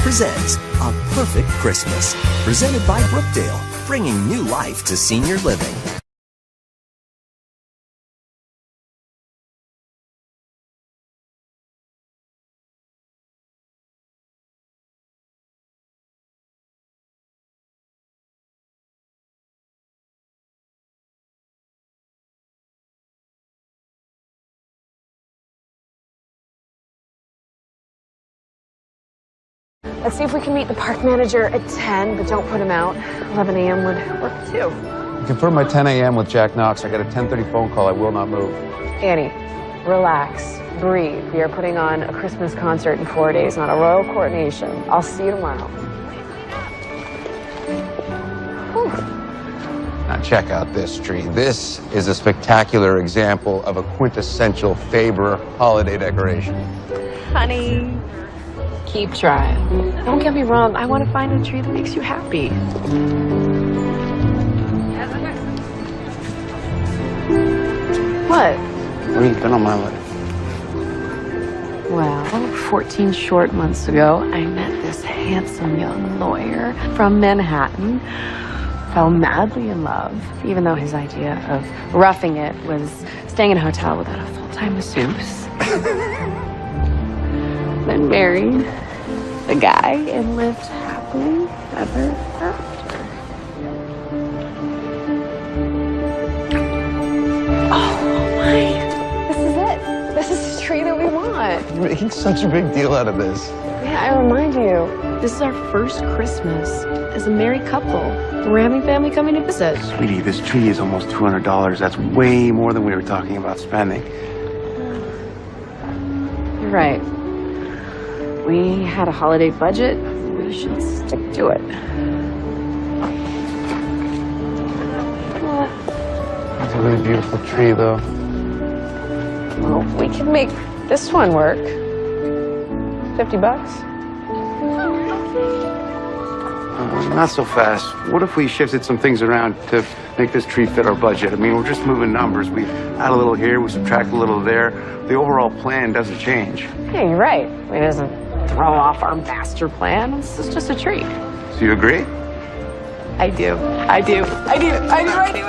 presents A Perfect Christmas, presented by Brookdale, bringing new life to senior living. Let's see if we can meet the park manager at 10, but don't put him out. 11 a.m. would work too. Confirm my 10 a.m. with Jack Knox. I got a 10:30 phone call. I will not move. Annie, relax, breathe. We are putting on a Christmas concert in 4 days, not a royal coronation. I'll see you tomorrow. Whew. Now check out this tree. This is a spectacular example of a quintessential Faber holiday decoration. Honey, keep trying. Don't get me wrong, I want to find a tree that makes you happy. What? Where have you been on my life? Well, 14 short months ago, I met this handsome young lawyer from Manhattan. Fell madly in love, even though his idea of roughing it was staying in a hotel without a full-time masseuse. Then married the guy and lived happily ever after. Oh my! This is it. This is the tree that we want. You're making such a big deal out of this. Yeah, I remind you, this is our first Christmas as a married couple. We're having family coming to visit. Sweetie, this tree is almost $200. That's way more than we were talking about spending. You're right. We had a holiday budget. We should stick to it. It's a really beautiful tree, though. Well, we can make this one work. $50. Not so fast. What if we shifted some things around to make this tree fit our budget? I mean, we're just moving numbers. We add a little here, we subtract a little there. The overall plan doesn't change. Yeah, you're right. It doesn't throw off our master plan. This is just a treat. So you agree? I do. I do. I do. I do. I do.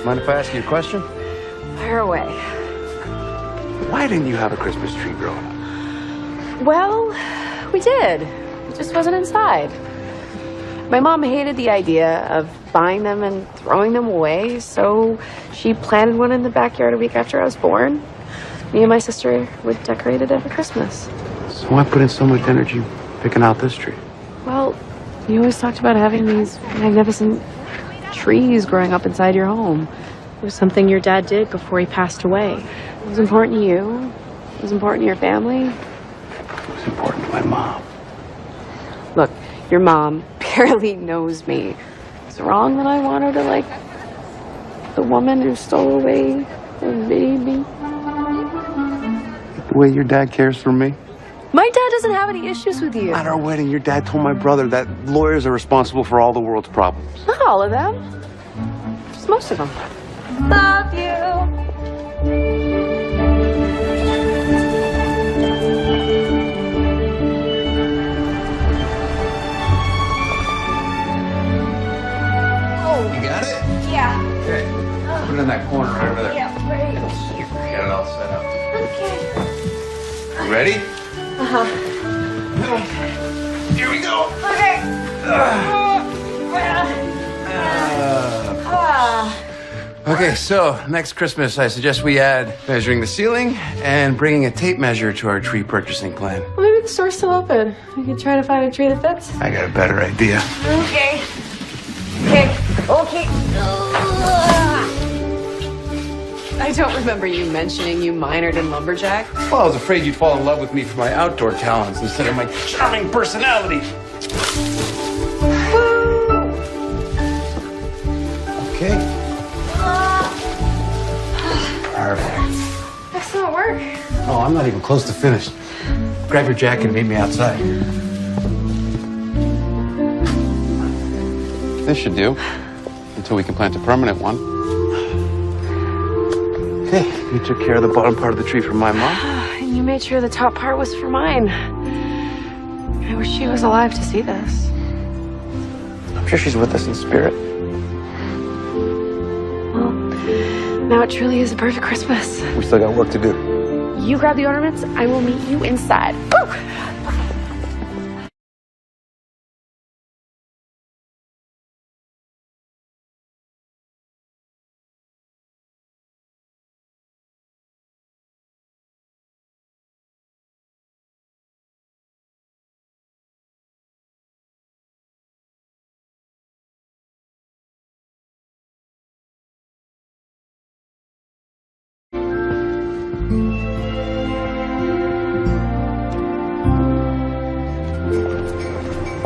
Mind if I ask you a question? Fire away. Why didn't you have a Christmas tree growing up? Well, we did. It just wasn't inside. My mom hated the idea of buying them and throwing them away, so she planted one in the backyard a week after I was born. Me and my sister would decorate it every Christmas. So why put in so much energy picking out this tree? Well, you always talked about having these magnificent trees growing up inside your home. It was something your dad did before he passed away. It was important to you. It was important to your family. It was important to my mom. Look, your mom barely knows me. It's wrong that I want her to like the woman who stole away the baby. The way your dad cares for me? My dad doesn't have any issues with you. At our wedding, your dad told my brother that lawyers are responsible for all the world's problems. Not all of them. Just most of them. Love you. You got it? Yeah. Okay. Put it in that corner right over there. Yeah, right here. Get it all set up. Okay. You ready? Uh-huh. Here we go. Okay. Okay, so next Christmas, I suggest we add measuring the ceiling and bringing a tape measure to our tree purchasing plan. Well, maybe the store's still open. We could try to find a tree that fits. I got a better idea. Okay. Okay. Okay. I don't remember you mentioning you minored in lumberjack. Well, I was afraid you'd fall in love with me for my outdoor talents instead of my charming personality. Woo! Okay. Perfect. Excellent work. Oh, I'm not even close to finished. Grab your jacket and meet me outside. This should do, until we can plant a permanent one. Okay, you took care of the bottom part of the tree for my mom. I You made sure the top part was for mine. I wish she was alive to see this. I'm sure she's with us in spirit. Well, now it truly is a perfect Christmas. We still got work to do. You grab the ornaments, I will meet you inside. Woo!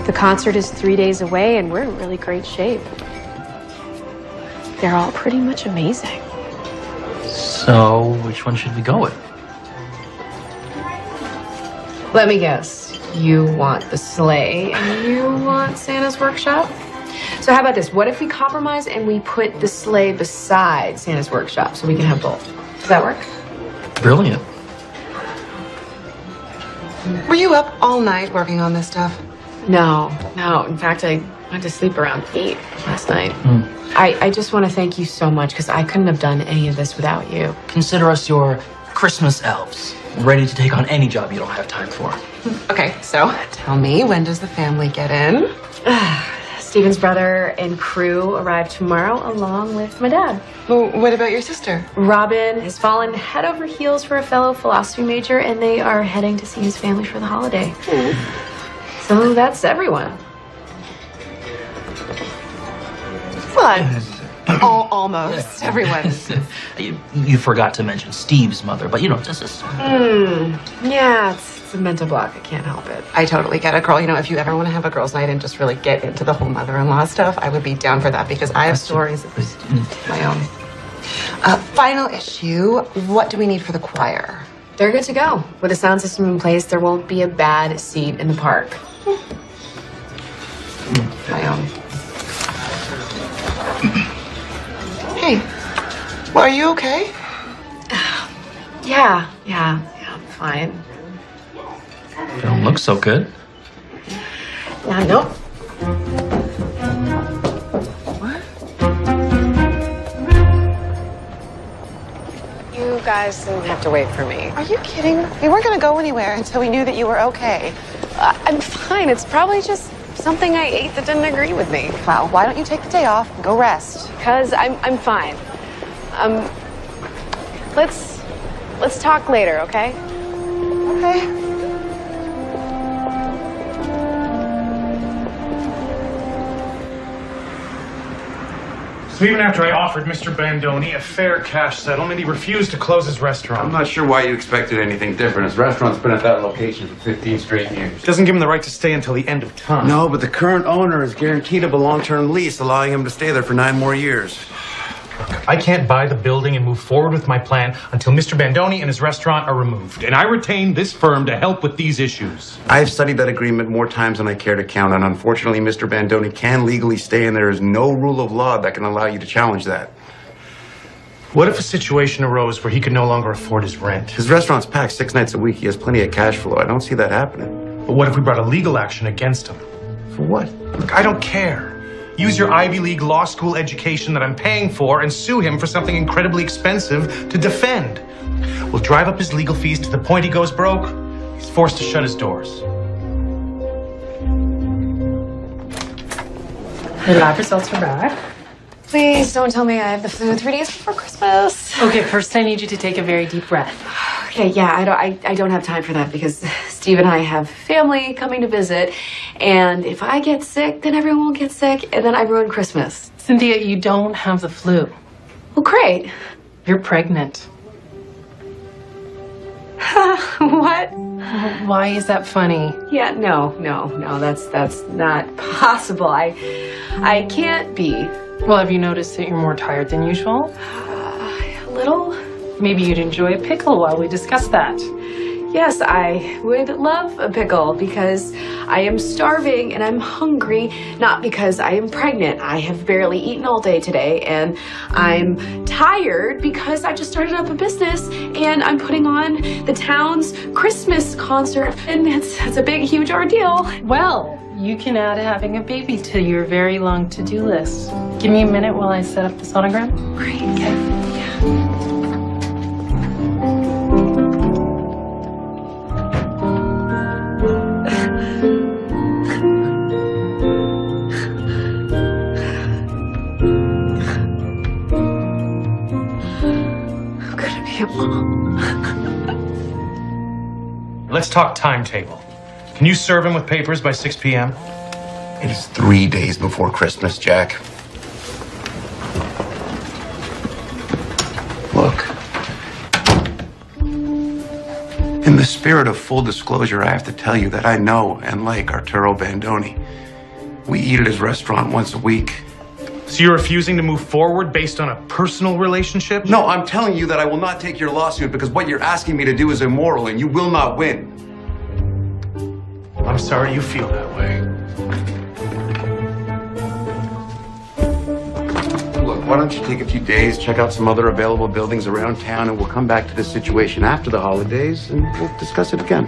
The concert is 3 days away, and we're in really great shape. They're all pretty much amazing. So, which one should we go with? Let me guess. You want the sleigh, and you want Santa's workshop? So how about this? What if we compromise and we put the sleigh beside Santa's workshop so we can have both? Does that work? Brilliant. Were you up all night working on this stuff? No. In fact, I went to sleep around 8 last night. I just want to thank you so much because I couldn't have done any of this without you. Consider us your Christmas elves, ready to take on any job you don't have time for. Okay, so tell me, when does the family get in? Steven's brother and crew arrive tomorrow along with my dad. Well, what about your sister? Robin has fallen head over heels for a fellow philosophy major, and they are heading to see his family for the holiday. So that's everyone. Well, almost everyone. You forgot to mention Steve's mother, but you know, this is... Yeah, it's a mental block. I can't help it. I totally get it, girl. You know, if you ever want to have a girls' night and just really get into the whole mother-in-law stuff, I would be down for that because I have stories of my own. Final issue. What do we need for the choir? They're good to go. With a sound system in place, there won't be a bad seat in the park. My own. Hey, well, are you okay? Yeah, I'm fine. You don't look so good. Yeah, nope. What? You guys didn't have to wait for me. Are you kidding? We weren't going to go anywhere until we knew that you were okay. I'm fine. It's probably just something I ate that didn't agree with me. Well, why don't you take the day off and go rest? Because I'm fine. Let's talk later, okay? Okay. So even after I offered Mr. Bandoni a fair cash settlement, he refused to close his restaurant. I'm not sure why you expected anything different. His restaurant's been at that location for 15 straight years. Doesn't give him the right to stay until the end of time. No, but the current owner is guaranteed of a long-term lease, allowing him to stay there for 9 more years. I can't buy the building and move forward with my plan until Mr. Bandoni and his restaurant are removed. And I retain this firm to help with these issues. I've studied that agreement more times than I care to count, and unfortunately, Mr. Bandoni can legally stay, and there is no rule of law that can allow you to challenge that. What if a situation arose where he could no longer afford his rent? His restaurant's packed 6 nights a week. He has plenty of cash flow. I don't see that happening. But what if we brought a legal action against him? For what? Look, I don't care. Use your Ivy League law school education that I'm paying for and sue him for something incredibly expensive to defend. We'll drive up his legal fees to the point he goes broke. He's forced to shut his doors. The lab results are back. Please don't tell me I have the flu 3 days before Christmas. Okay, first I need you to take a very deep breath. Okay, yeah, I don't have time for that because Steve and I have family coming to visit, and if I get sick, then everyone will get sick, and then I ruin Christmas. Cynthia, you don't have the flu. Well, great. You're pregnant. What? Why is that funny? Yeah, no, that's not possible. I can't be. Well, have you noticed that you're more tired than usual? A little? Maybe you'd enjoy a pickle while we discuss that. Yes, I would love a pickle because I am starving and I'm hungry, not because I am pregnant. I have barely eaten all day today, and I'm tired because I just started up a business and I'm putting on the town's Christmas concert, and it's a big, huge ordeal. Well, you can add having a baby to your very long to-do list. Give me a minute while I set up the sonogram. Great. Okay. Let's talk timetable. Can you serve him with papers by 6 p.m.? It is 3 days before Christmas, Jack. Look. In the spirit of full disclosure, I have to tell you that I know and like Arturo Bandoni. We eat at his restaurant once a week. So you're refusing to move forward based on a personal relationship? No, I'm telling you that I will not take your lawsuit because what you're asking me to do is immoral and you will not win. I'm sorry you feel that way. Look, why don't you take a few days, check out some other available buildings around town, and we'll come back to this situation after the holidays and we'll discuss it again.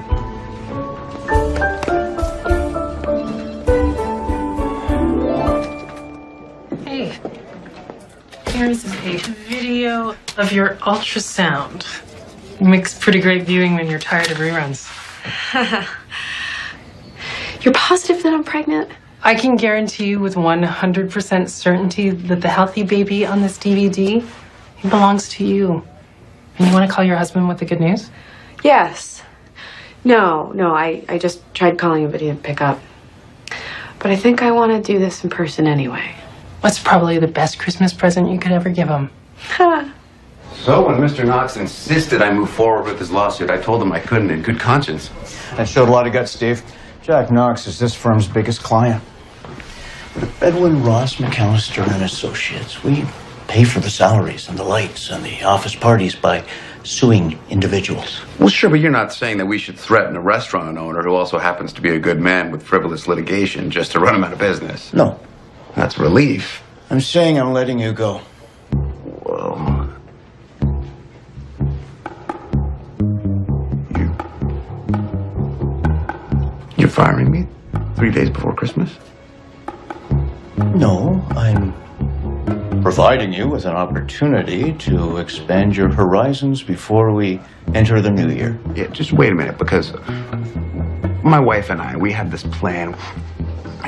Hey, here's a video of your ultrasound. Makes pretty great viewing when you're tired of reruns. You're positive that I'm pregnant? I can guarantee you with 100% certainty that the healthy baby on this DVD, he belongs to you. And you want to call your husband with the good news? Yes. No, I just tried calling him, but he didn't pick up. But I think I want to do this in person anyway. What's probably the best Christmas present you could ever give him? So when Mr. Knox insisted I move forward with his lawsuit, I told him I couldn't in good conscience. That showed a lot of guts, Steve. Jack Knox is this firm's biggest client. But Edwin Ross McAllister and Associates, we pay for the salaries and the lights and the office parties by suing individuals. Well, sure, but you're not saying that we should threaten a restaurant owner who also happens to be a good man with frivolous litigation just to run him out of business. No. That's relief. I'm saying I'm letting you go. Whoa. You're firing me 3 days before Christmas? No, I'm providing you with an opportunity to expand your horizons before we enter the new year. Yeah, just wait a minute, because my wife and I, we have this plan.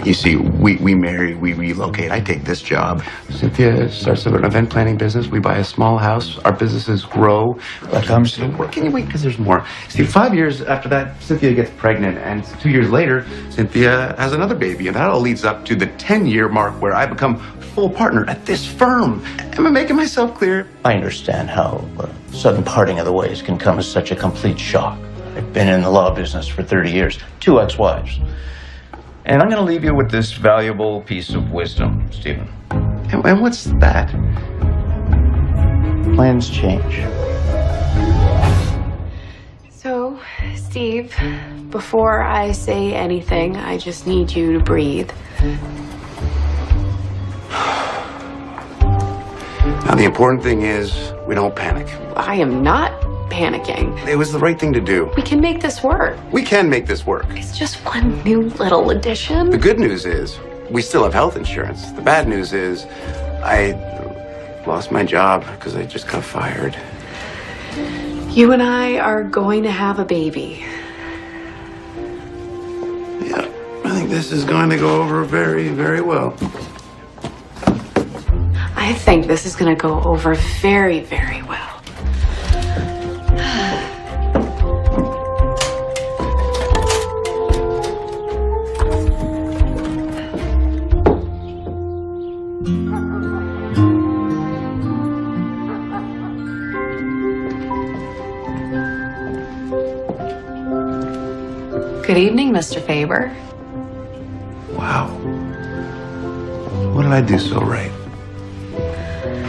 You see, we marry, we relocate. I take this job. Cynthia starts an event planning business. We buy a small house. Our businesses grow. What comes to Can you wait? Because there's more. See, 5 years after that, Cynthia gets pregnant. And 2 years later, Cynthia has another baby. And that all leads up to the 10-year mark where I become full partner at this firm. Am I making myself clear? I understand how a sudden parting of the ways can come as such a complete shock. I've been in the law business for 30 years, 2 ex-wives. And I'm going to leave you with this valuable piece of wisdom, Stephen. And what's that? Plans change. So, Steve, before I say anything, I just need you to breathe. Now, the important thing is we don't panic. I am not panicking. It was the right thing to do. We can make this work. We can make this work. It's just one new little addition. The good news is we still have health insurance. The bad news is I lost my job because I just got fired. You and I are going to have a baby. Yeah, I think this is going to go over very, very well. I think this is going to go over very, very well. Good evening, Mr. Faber. Wow. What did I do so right?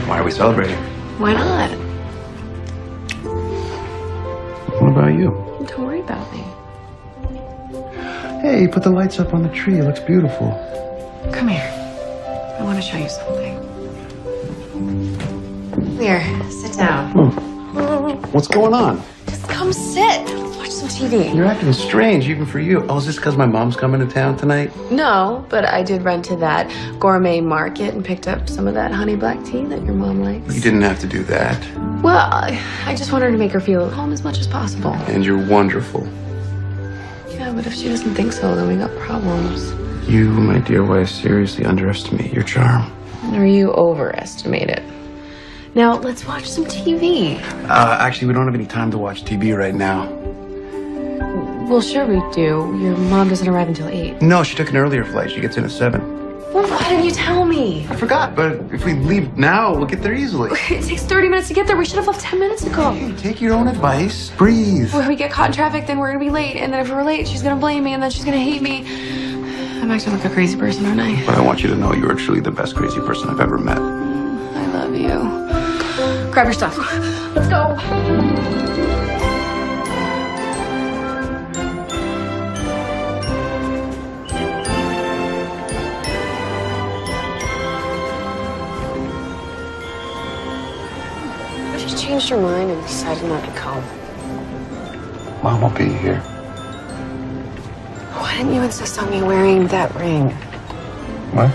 Why are we celebrating? Why not? What about you? Don't worry about me. Hey, put the lights up on the tree. It looks beautiful. Come here. I want to show you something. Here, sit down. What's going on? Just come sit. Let's watch some TV. You're acting strange, even for you. Oh, is this because my mom's coming to town tonight? No, but I did run to that gourmet market and picked up some of that honey black tea that your mom likes. You didn't have to do that. Well, I just wanted to make her feel at home as much as possible. And you're wonderful. Yeah, but if she doesn't think so, then we got problems. You, my dear wife, seriously underestimate your charm. Or you overestimate it. Now, let's watch some TV. Actually, we don't have any time to watch TV right now. Well, sure we do. Your mom doesn't arrive until 8. No, she took an earlier flight. She gets in at 7. Well, why didn't you tell me? I forgot, but if we leave now, we'll get there easily. It takes 30 minutes to get there. We should have left 10 minutes ago. Hey, take your own advice. Breathe. If we get caught in traffic, then we're gonna be late. And then if we're late, she's gonna blame me, and then she's gonna hate me. I'm acting like a crazy person, aren't I? But I want you to know you are truly the best crazy person I've ever met. I love you. Grab your stuff. Let's go. She changed her mind and decided not to come. Mom will be here. Why didn't you insist on me wearing that ring? What?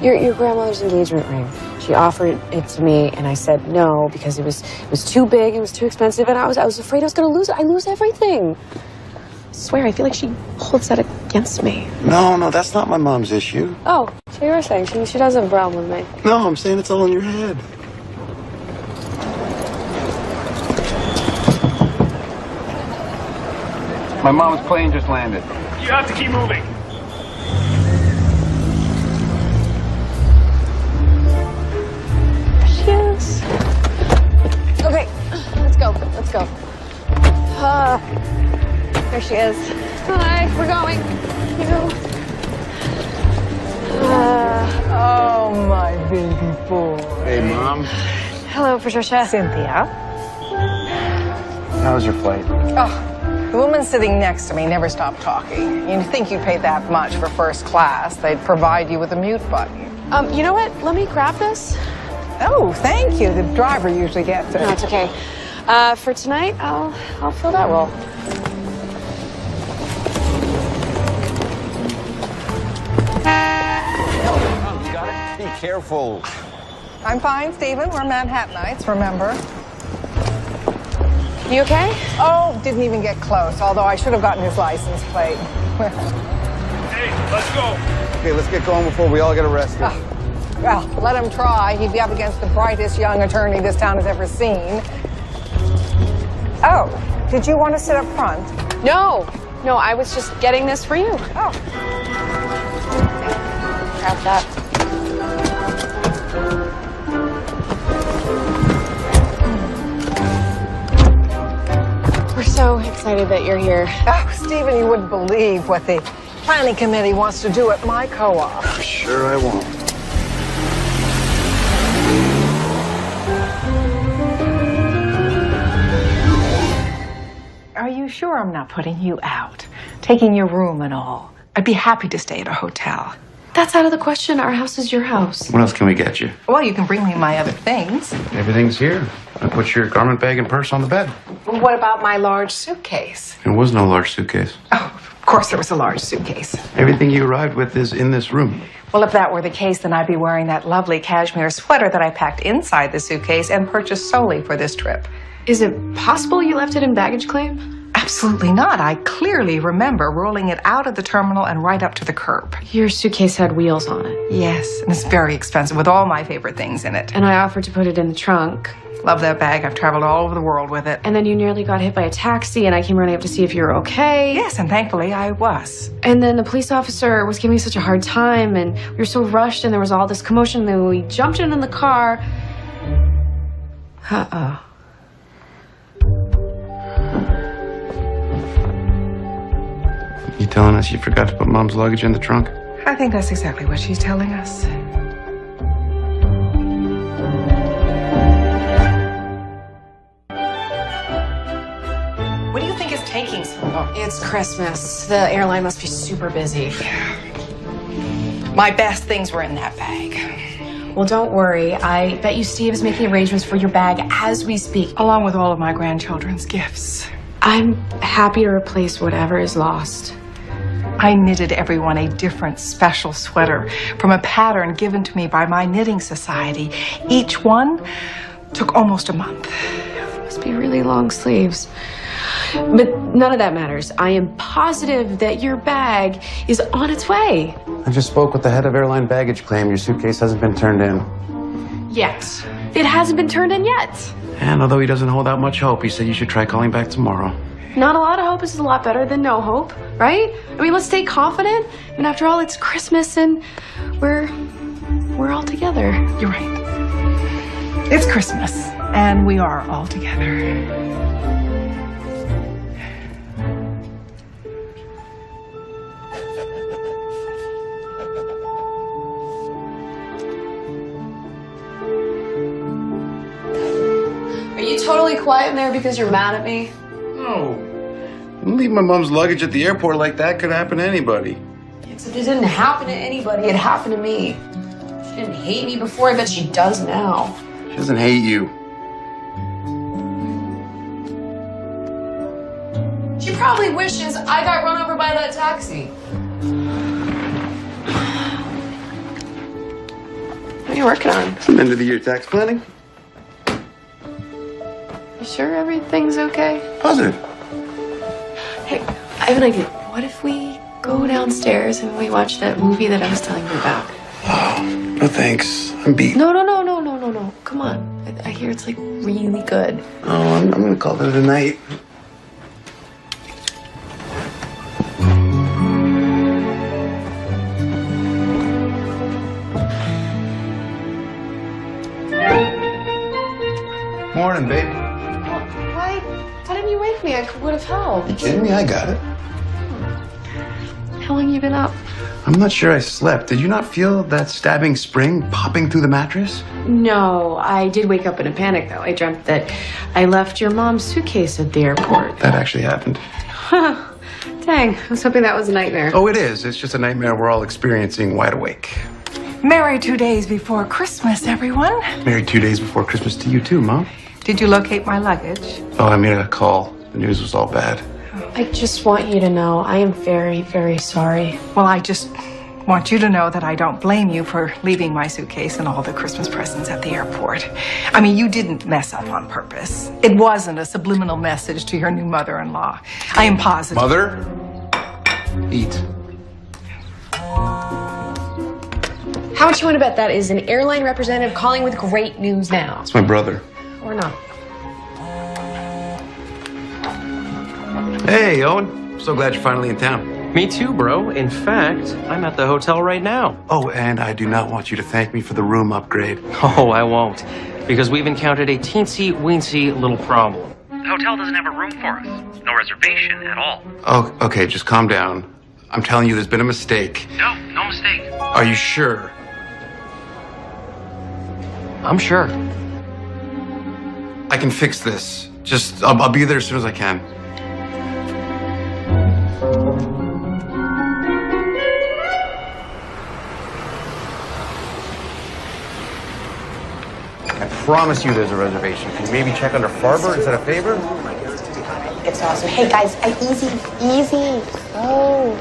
Your grandmother's engagement ring. She offered it to me, and I said no because it was too big, it was too expensive, and I was afraid I was going to lose it. I lose everything. I swear, I feel like she holds that against me. No, that's not my mom's issue. Oh, so you were saying she does have a problem with me. No, I'm saying it's all in your head. My mom's plane just landed. You have to keep moving. There she is. Okay, let's go. Let's go. There she is. Hi, we're going. Oh, my baby boy. Hey, Mom. Hello, Patricia. Cynthia. How was your flight? Oh, the woman sitting next to me never stopped talking. You'd think you paid that much for first class. They'd provide you with a mute button. You know what? Let me grab this. Oh, thank you. The driver usually gets it. No, it's okay. For tonight, I'll fill that role. Be careful. I'm fine, Stephen. We're Manhattanites, remember? You okay? Oh, didn't even get close, although I should have gotten his license plate. Hey, let's go. Okay, let's get going before we all get arrested. Well, let him try. He'd be up against the brightest young attorney this town has ever seen. Oh, did you want to sit up front? No, I was just getting this for you. Oh. Grab that. We're so excited that you're here. Oh, Stephen, you wouldn't believe what the planning committee wants to do at my co-op. Sure I won't. Are you sure I'm not putting you out? Taking your room and all? I'd be happy to stay at a hotel. That's out of the question. Our house is your house. What else can we get you? Well, you can bring me my other things. Everything's here. I put your garment bag and purse on the bed. What about my large suitcase? There was no large suitcase. Oh, of course there was a large suitcase. Everything you arrived with is in this room. Well, if that were the case, then I'd be wearing that lovely cashmere sweater that I packed inside the suitcase and purchased solely for this trip. Is it possible you left it in baggage claim? Absolutely not. I clearly remember rolling it out of the terminal and right up to the curb. Your suitcase had wheels on it. Yes, and it's very expensive with all my favorite things in it. And I offered to put it in the trunk. Love that bag. I've traveled all over the world with it. And then you nearly got hit by a taxi, and I came running up to see if you were okay. Yes, and thankfully I was. And then the police officer was giving me such a hard time, and we were so rushed, and there was all this commotion, and then we jumped in the car. Uh-oh. You telling us you forgot to put Mom's luggage in the trunk? I think that's exactly what she's telling us. What do you think is taking Thanks. It's Christmas. The airline must be super busy. My best things were in that bag. Well, don't worry. I bet you Steve is making arrangements for your bag as we speak. Along with all of my grandchildren's gifts. I'm happy to replace whatever is lost. I knitted everyone a different special sweater from a pattern given to me by my knitting society. Each one took almost a month. Must be really long sleeves. But none of that matters. I am positive that your bag is on its way. I just spoke with the head of airline baggage claim. Your suitcase hasn't been turned in. Yes. It hasn't been turned in yet. And although he doesn't hold out much hope, he said you should try calling back tomorrow. Not a lot of hope is a lot better than no hope, right? I mean, let's stay confident. I mean, after all, it's Christmas and we're all together. You're right. It's Christmas, and we are all together. Are you totally quiet in there because you're mad at me? No. Leave my mom's luggage at the airport like that could happen to anybody. Except it didn't happen to anybody. It happened to me. She didn't hate me before. I bet she does now. She doesn't hate you. She probably wishes I got run over by that taxi. What are you working on? Some end of the year tax planning. You sure everything's okay? Positive. Hey, I have an idea. What if we go downstairs and we watch that movie that I was telling you about? Oh, no thanks. I'm beat. No. Come on. I hear it's like really good. Oh, I'm gonna call it a night. Morning, babe. Why didn't you wake me? I would have helped. You kidding me? I got it. How long you been up? I'm not sure I slept. Did you not feel that stabbing spring popping through the mattress? No, I did wake up in a panic, though. I dreamt that I left your mom's suitcase at the airport. That actually happened. Dang, I was hoping that was a nightmare. Oh, it is. It's just a nightmare we're all experiencing wide awake. Merry 2 days before Christmas, everyone. Married 2 days before Christmas to you too, Mom. Did you locate my luggage? Oh, I made a call. The news was all bad. I just want you to know I am very, very sorry. Well, I just want you to know that I don't blame you for leaving my suitcase and all the Christmas presents at the airport. I mean, you didn't mess up on purpose. It wasn't a subliminal message to your new mother-in-law. I am positive. Mother, eat. How much you want to bet that is an airline representative calling with great news now? It's my brother. Or not? Hey, Owen. So glad you're finally in town. Me too, bro. In fact, I'm at the hotel right now. Oh, and I do not want you to thank me for the room upgrade. Oh, I won't. Because we've encountered a teensy-weensy little problem. The hotel doesn't have a room for us. No reservation at all. Oh, okay, just calm down. I'm telling you, there's been a mistake. No mistake. Are you sure? I'm sure. I can fix this. Just, I'll be there as soon as I can. I promise you there's a reservation. Can you maybe check under Farber instead of Faber? It's awesome. Hey, guys, easy. Oh.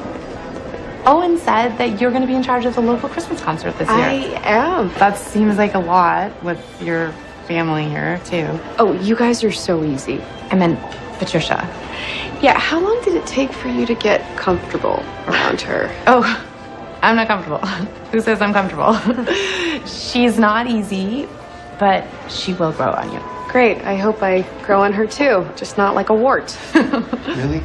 Owen said that you're going to be in charge of the local Christmas concert this year. I am. That seems like a lot with your family here, too. Oh, you guys are so easy. I meant Patricia. Yeah, how long did it take for you to get comfortable around her? Oh, I'm not comfortable. Who says I'm comfortable? She's not easy, but she will grow on you. Great. I hope I grow on her too, just not like a wart. Really?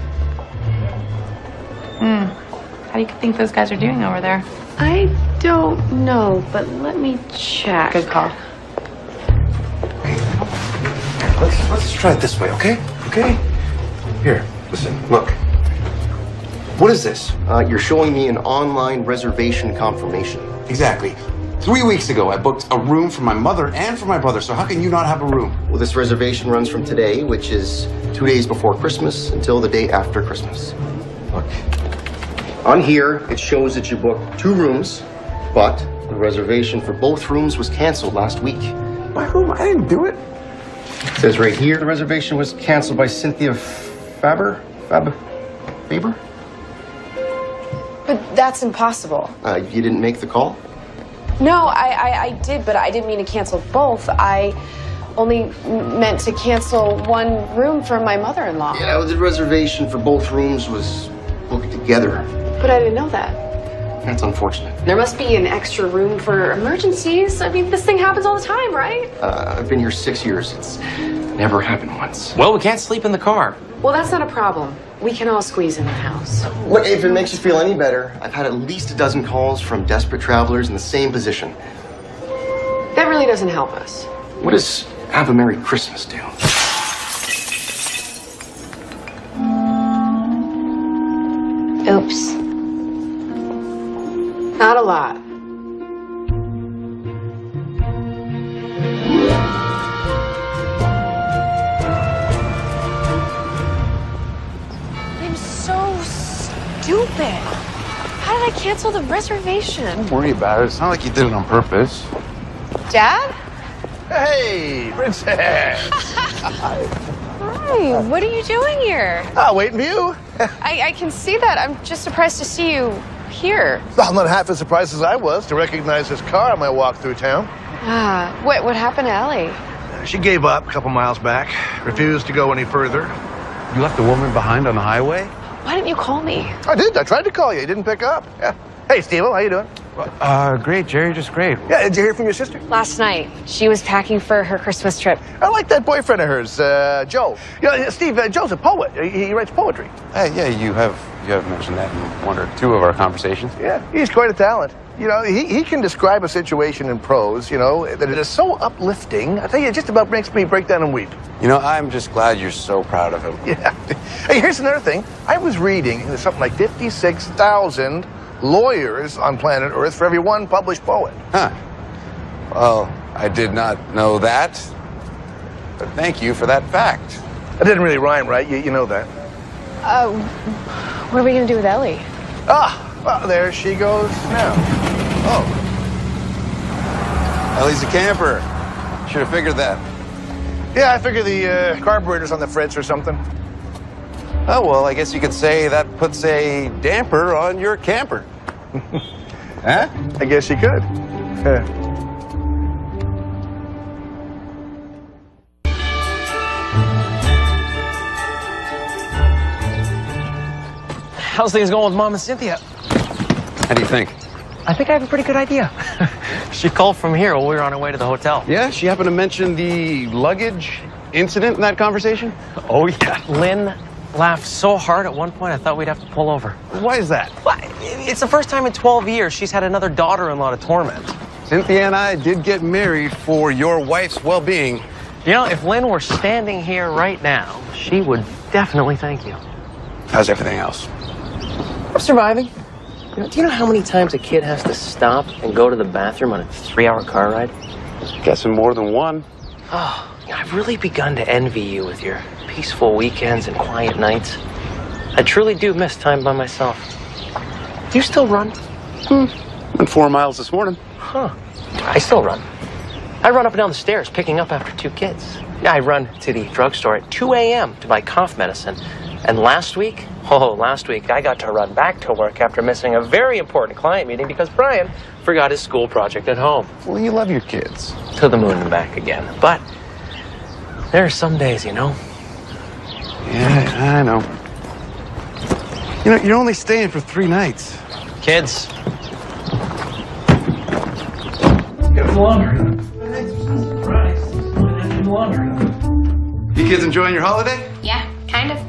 How do you think those guys are doing over there? I don't know, but let me check. Good call. Let's try it this way, okay? Okay? Here, listen, look. What is this? You're showing me an online reservation confirmation. Exactly. 3 weeks ago, I booked a room for my mother and for my brother, so how can you not have a room? Well, this reservation runs from today, which is 2 days before Christmas, until the day after Christmas. Look, on here, it shows that you booked 2 rooms, but the reservation for both rooms was canceled last week. My room? I didn't do it. It says right here, the reservation was canceled by Cynthia Faber? But that's impossible. You didn't make the call? No, I did, but I didn't mean to cancel both. I only meant to cancel one room for my mother-in-law. Yeah, well, the reservation for both rooms was booked together. But I didn't know that. That's unfortunate. There must be an extra room for emergencies. I mean, this thing happens all the time, right? I've been here 6 years. It's never happened once. Well, we can't sleep in the car. Well, that's not a problem. We can all squeeze in the house. Look, if it makes you feel any better, I've had at least a dozen calls from desperate travelers in the same position. That really doesn't help us. What does Have a Merry Christmas do? Oops. Not a lot. I'm so stupid. How did I cancel the reservation? Don't worry about it. It's not like you did it on purpose. Dad? Hey, princess. Hi, what are you doing here? Waiting for you. I can see that. I'm just surprised to see you here. Well, I'm not half as surprised as I was to recognize this car on my walk through town. What happened to Ellie? She gave up a couple miles back, refused to go any further. You left a woman behind on the highway? Why didn't you call me? I did. I tried to call you. You didn't pick up. Yeah. Hey, Steve, how you doing? Great, Jerry, just great. Yeah, did you hear from your sister? Last night. She was packing for her Christmas trip. I like that boyfriend of hers, Joe. Yeah, Steve, Joe's a poet. He writes poetry. Yeah, you have mentioned that in 1 or 2 of our conversations. Yeah, he's quite a talent. You know, he can describe a situation in prose, you know, that it is so uplifting. I tell you, it just about makes me break down and weep. You know, I'm just glad you're so proud of him. Yeah. Hey, here's another thing. I was reading there's something like 56,000 lawyers on planet Earth for every one published poet. Huh. Well, I did not know that, but thank you for that fact. That didn't really rhyme, right? You know that. What are we going to do with Ellie? Well, there she goes now. Oh. Ellie's a camper. Should have figured that. Yeah, I figure the carburetor's on the fritz or something. Oh, well, I guess you could say that puts a damper on your camper. Huh? I guess you could. How's things going with Mom and Cynthia? How do you think? I think I have a pretty good idea. She called from here while we were on our way to the hotel. Yeah, she happened to mention the luggage incident in that conversation? Oh, yeah. Lynn laughed so hard at one point I thought we'd have to pull over. Why is that? Well, it's the first time in 12 years she's had another daughter-in-law to torment. Cynthia and I did get married for your wife's well-being. You know, if Lynn were standing here right now, she would definitely thank you. How's everything else? I'm surviving. You know, do you know how many times a kid has to stop and go to the bathroom on a 3-hour car ride? Guessing more than one. Oh, I've really begun to envy you with your peaceful weekends and quiet nights. I truly do miss time by myself. Do you still run? Went 4 miles this morning. Huh. I still run. I run up and down the stairs picking up after 2 kids. I run to the drugstore at 2 a.m. to buy cough medicine. And last week I got to run back to work after missing a very important client meeting because Brian forgot his school project at home. Well, you love your kids. To the moon and back again. But there are some days, you know. Yeah, I know. You know, you're only staying for 3 nights. Kids. Get the laundry. Laundry. You kids enjoying your holiday? Yeah, kind of.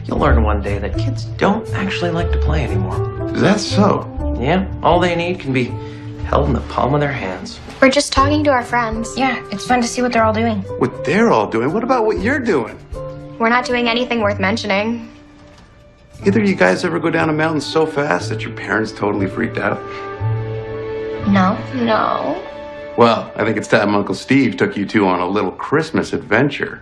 You'll learn one day that kids don't actually like to play anymore. Is that so? Yeah, all they need can be held in the palm of their hands. We're just talking to our friends. Yeah, it's fun to see what they're all doing. What they're all doing? What about what you're doing? We're not doing anything worth mentioning. Either of you guys ever go down a mountain so fast that your parents totally freaked out? No. No. Well, I think it's time Uncle Steve took you two on a little Christmas adventure.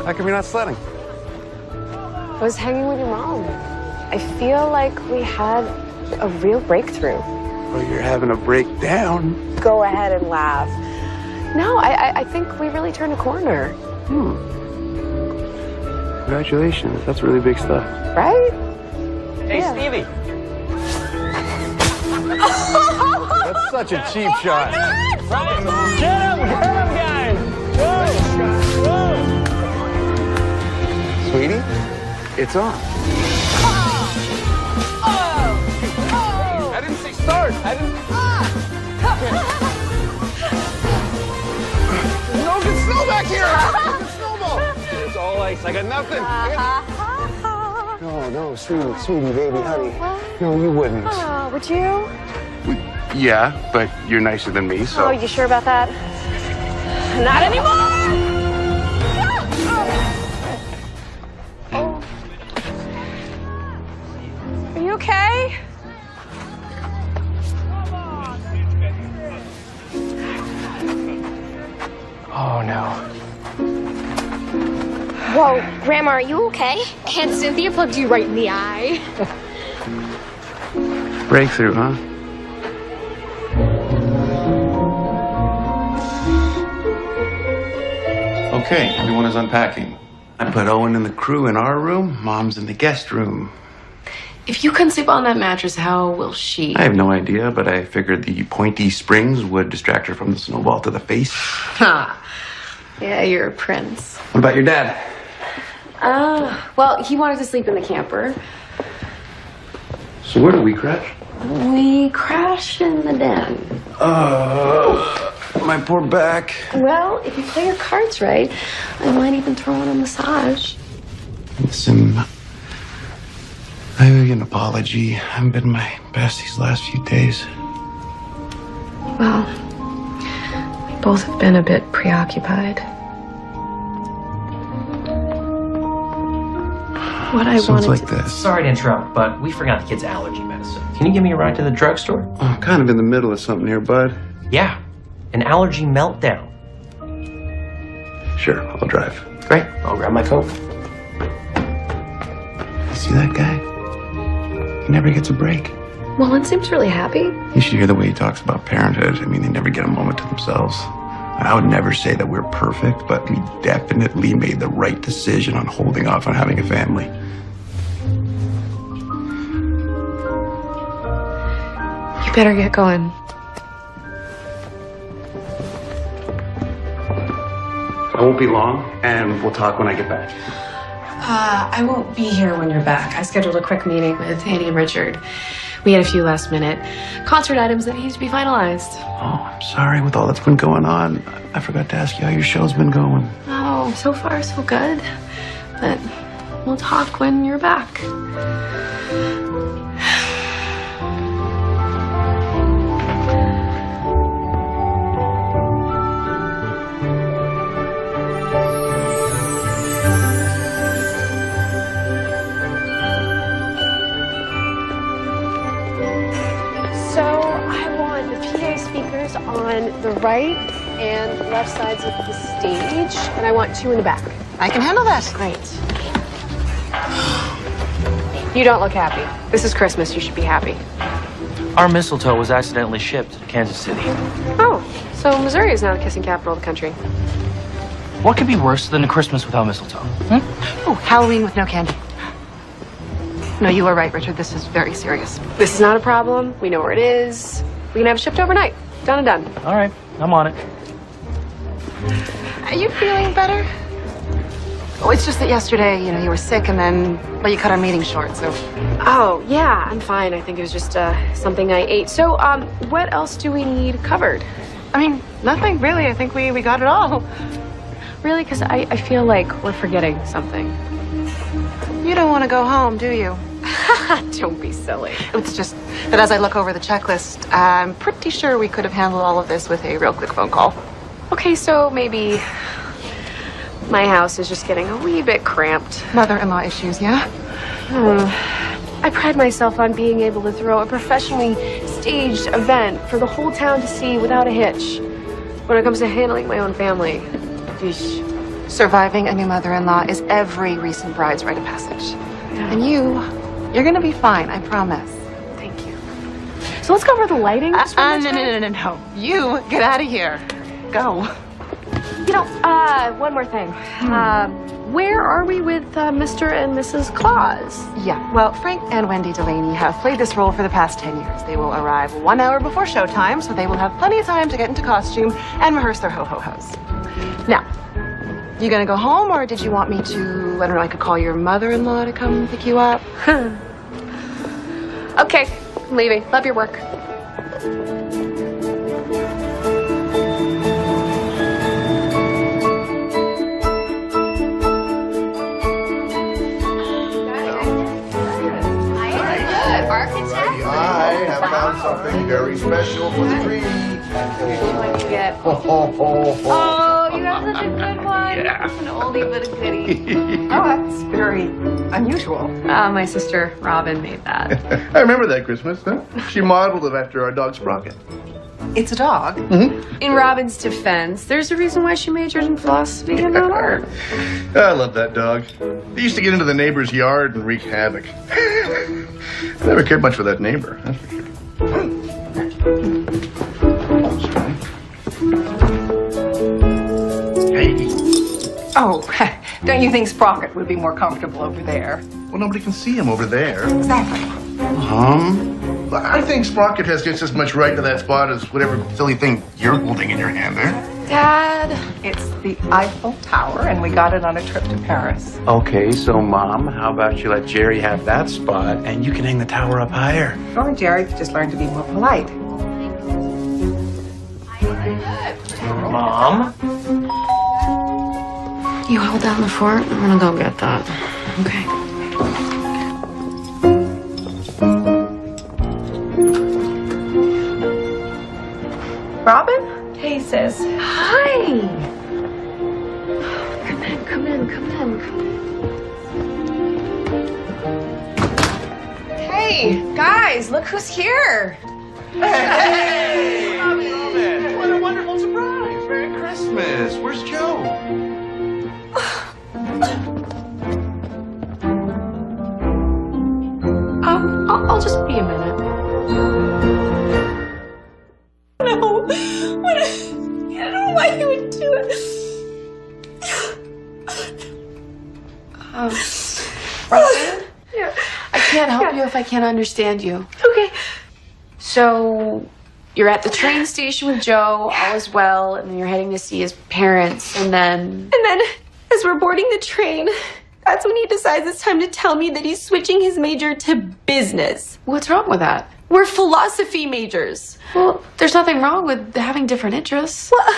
How come you're not sledding? I was hanging with your mom. I feel like we had a real breakthrough. Well, you're having a breakdown. Go ahead and laugh. No, I think we really turned a corner. Congratulations. That's really big stuff. Right? Hey, Yeah. Stevie. That's such a cheap shot. Get him, guys! Sweetie, it's on. I didn't say start. I didn't. No good snow back here. No good snowball. It's all ice. I got nothing. No, sweetie, baby, honey. No, you wouldn't. Oh, would you? Yeah, but you're nicer than me, so. Oh, you sure about that? Not anymore! Oh. Are you okay? Oh, no. Whoa, Grandma, are you okay? Aunt Cynthia plugged you right in the eye. Breakthrough, huh? Okay, everyone is unpacking. I put Owen and the crew in our room, Mom's in the guest room. If you couldn't sleep on that mattress, how will she? I have no idea, but I figured the pointy springs would distract her from the snowball to the face. Ha. Yeah, you're a prince. What about your dad? Well, he wanted to sleep in the camper. So where do we crash? We crashed in the den. My poor back. Well, if you play your cards right, I might even throw in a massage. Listen, I owe you an apology. I haven't been my best these last few days. Well, we both have been a bit preoccupied. What I Sounds wanted like to... this. Sorry to interrupt, but we forgot the kid's allergy medicine. Can you give me a ride to the drugstore? I'm kind of in the middle of something here, bud. Yeah, an allergy meltdown. Sure, I'll drive. Great, I'll grab my coat. You see that guy? He never gets a break. Well, it seems really happy. You should hear the way he talks about parenthood. I mean, they never get a moment to themselves. I would never say that we're perfect, but we definitely made the right decision on holding off on having a family. You better get going. I won't be long, and we'll talk when I get back. I won't be here when you're back. I scheduled a quick meeting with Annie and Richard. We had a few last-minute concert items that need to be finalized. Oh, I'm sorry with all that's been going on. I forgot to ask you how your show's been going. Oh, so far so good. But we'll talk when you're back. On the right and left sides of the stage, and I want 2 in the back. I can handle that. Great. You don't look happy. This is Christmas. You should be happy. Our mistletoe was accidentally shipped to Kansas City. Oh, so Missouri is now the kissing capital of the country. What could be worse than a Christmas without mistletoe? Oh, Halloween with no candy. No, you are right, Richard. This is very serious. This is not a problem. We know where it is. We can have it shipped overnight. Done and done. All right, I'm on it. Are you feeling better? Oh, it's just that yesterday, you were sick and then, well, you cut our meeting short, so. Oh, yeah, I'm fine. I think it was just something I ate. So, what else do we need covered? I mean, nothing, really. I think we got it all. Really? Because I feel like we're forgetting something. You don't want to go home, do you? Don't be silly. It's just that as I look over the checklist, I'm pretty sure we could have handled all of this with a real quick phone call. Okay, so maybe my house is just getting a wee bit cramped. Mother-in-law issues, yeah? I pride myself on being able to throw a professionally staged event for the whole town to see without a hitch. When it comes to handling my own family, eesh. Surviving a new mother-in-law is every recent bride's rite of passage. Yeah. And you're gonna be fine, I promise. Thank you. So let's go over the lighting. No. You get out of here. Go. One more thing. Where are we with Mr. and Mrs. Claus? Yeah, well, Frank and Wendy Delaney have played this role for the past 10 years. They will arrive 1 hour before showtime, so they will have plenty of time to get into costume and rehearse their ho-ho-hos. Now, you gonna go home, or did you want me to, I don't know, I could call your mother-in-law to come pick you up? Okay, I'm leaving. Love your work. I have found something very special for the tree. What do you get? Oh, you have such a good one. Yeah. An oldie but a goodie. Oh, that's very unusual. My sister Robin made that. I remember that Christmas. Huh? She modeled it after our dog Sprocket. It's a dog. In Robin's defense, there's a reason why she majored in philosophy and not art. I love that dog. He used to get into the neighbor's yard and wreak havoc. I never cared much for that neighbor, that's for sure. Oh, don't you think Sprocket would be more comfortable over there? Well, nobody can see him over there. Exactly. I think Sprocket has just as much right to that spot as whatever silly thing you're holding in your hand there. Dad, it's the Eiffel Tower, and we got it on a trip to Paris. Okay, so Mom, how about you let Jerry have that spot and you can hang the tower up higher? Or Jerry could just learn to be more polite. Mom? You hold down the fort. I'm gonna go get that. Okay. Robin? Hey, sis. Hi. Come in. Hey, guys, look who's here. Hey! Robin! What a wonderful surprise! Merry Christmas! Where's Joe? I'll just be a minute. No, I don't know why you would do it. Robin? Yeah. I can't help you if I can't understand you. Okay. So, you're at the train station with Joe, all is well, and then you're heading to see his parents, and then... And then, as we're boarding the train, that's when he decides it's time to tell me that he's switching his major to business. What's wrong with that? We're philosophy majors. Well, there's nothing wrong with having different interests. Well,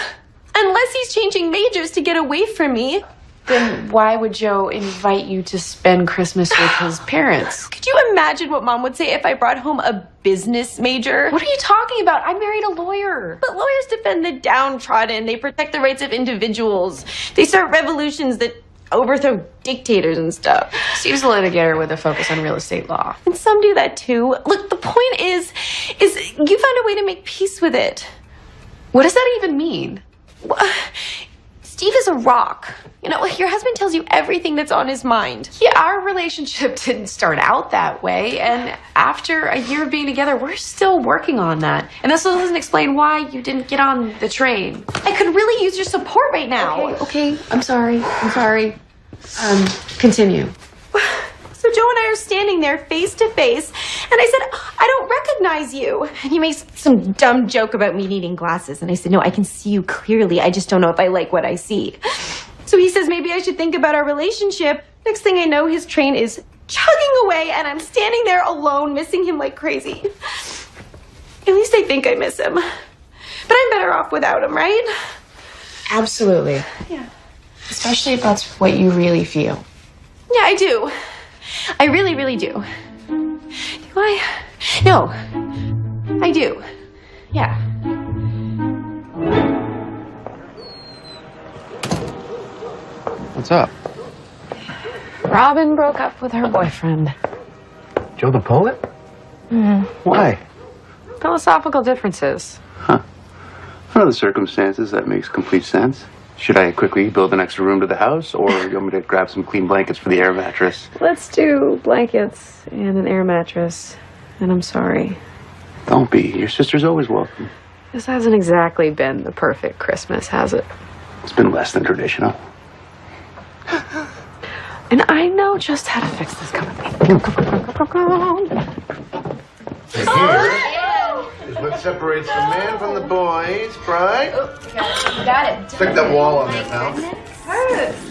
unless he's changing majors to get away from me. Then why would Joe invite you to spend Christmas with his parents? Could you imagine what Mom would say if I brought home a business major? What are you talking about? I married a lawyer. But lawyers defend the downtrodden. They protect the rights of individuals. They start revolutions that overthrow dictators and stuff. Steve's a litigator with a focus on real estate law. And some do that too. Look, the point is you found a way to make peace with it. What does that even mean? Steve is a rock. You know, your husband tells you everything that's on his mind. Yeah, our relationship didn't start out that way, and after a year of being together, we're still working on that. And this doesn't explain why you didn't get on the train. I could really use your support right now. Okay, I'm sorry. Continue. So Joe and I are standing there face to face, and I said, I don't recognize you. And he makes some dumb joke about me needing glasses. And I said, no, I can see you clearly. I just don't know if I like what I see. So he says, maybe I should think about our relationship. Next thing I know, his train is chugging away, and I'm standing there alone, missing him like crazy. At least I think I miss him. But I'm better off without him, right? Absolutely. Yeah. Especially if that's what you really feel. Yeah, I do. I really, really do. Do I? No. I do. Yeah. What's up? Robin broke up with her boyfriend. Joe the poet? Mm. Why? Philosophical differences. Under the circumstances, that makes complete sense. Should I quickly build an extra room to the house, or you want me to grab some clean blankets for the air mattress? Let's do blankets and an air mattress. And I'm sorry. Don't be. Your sister's always welcome. This hasn't exactly been the perfect Christmas, has it? It's been less than traditional. And I know just how to fix this. Come with me. Here is what separates the man from the boys, right? You got it. Stick that wall on there, pal.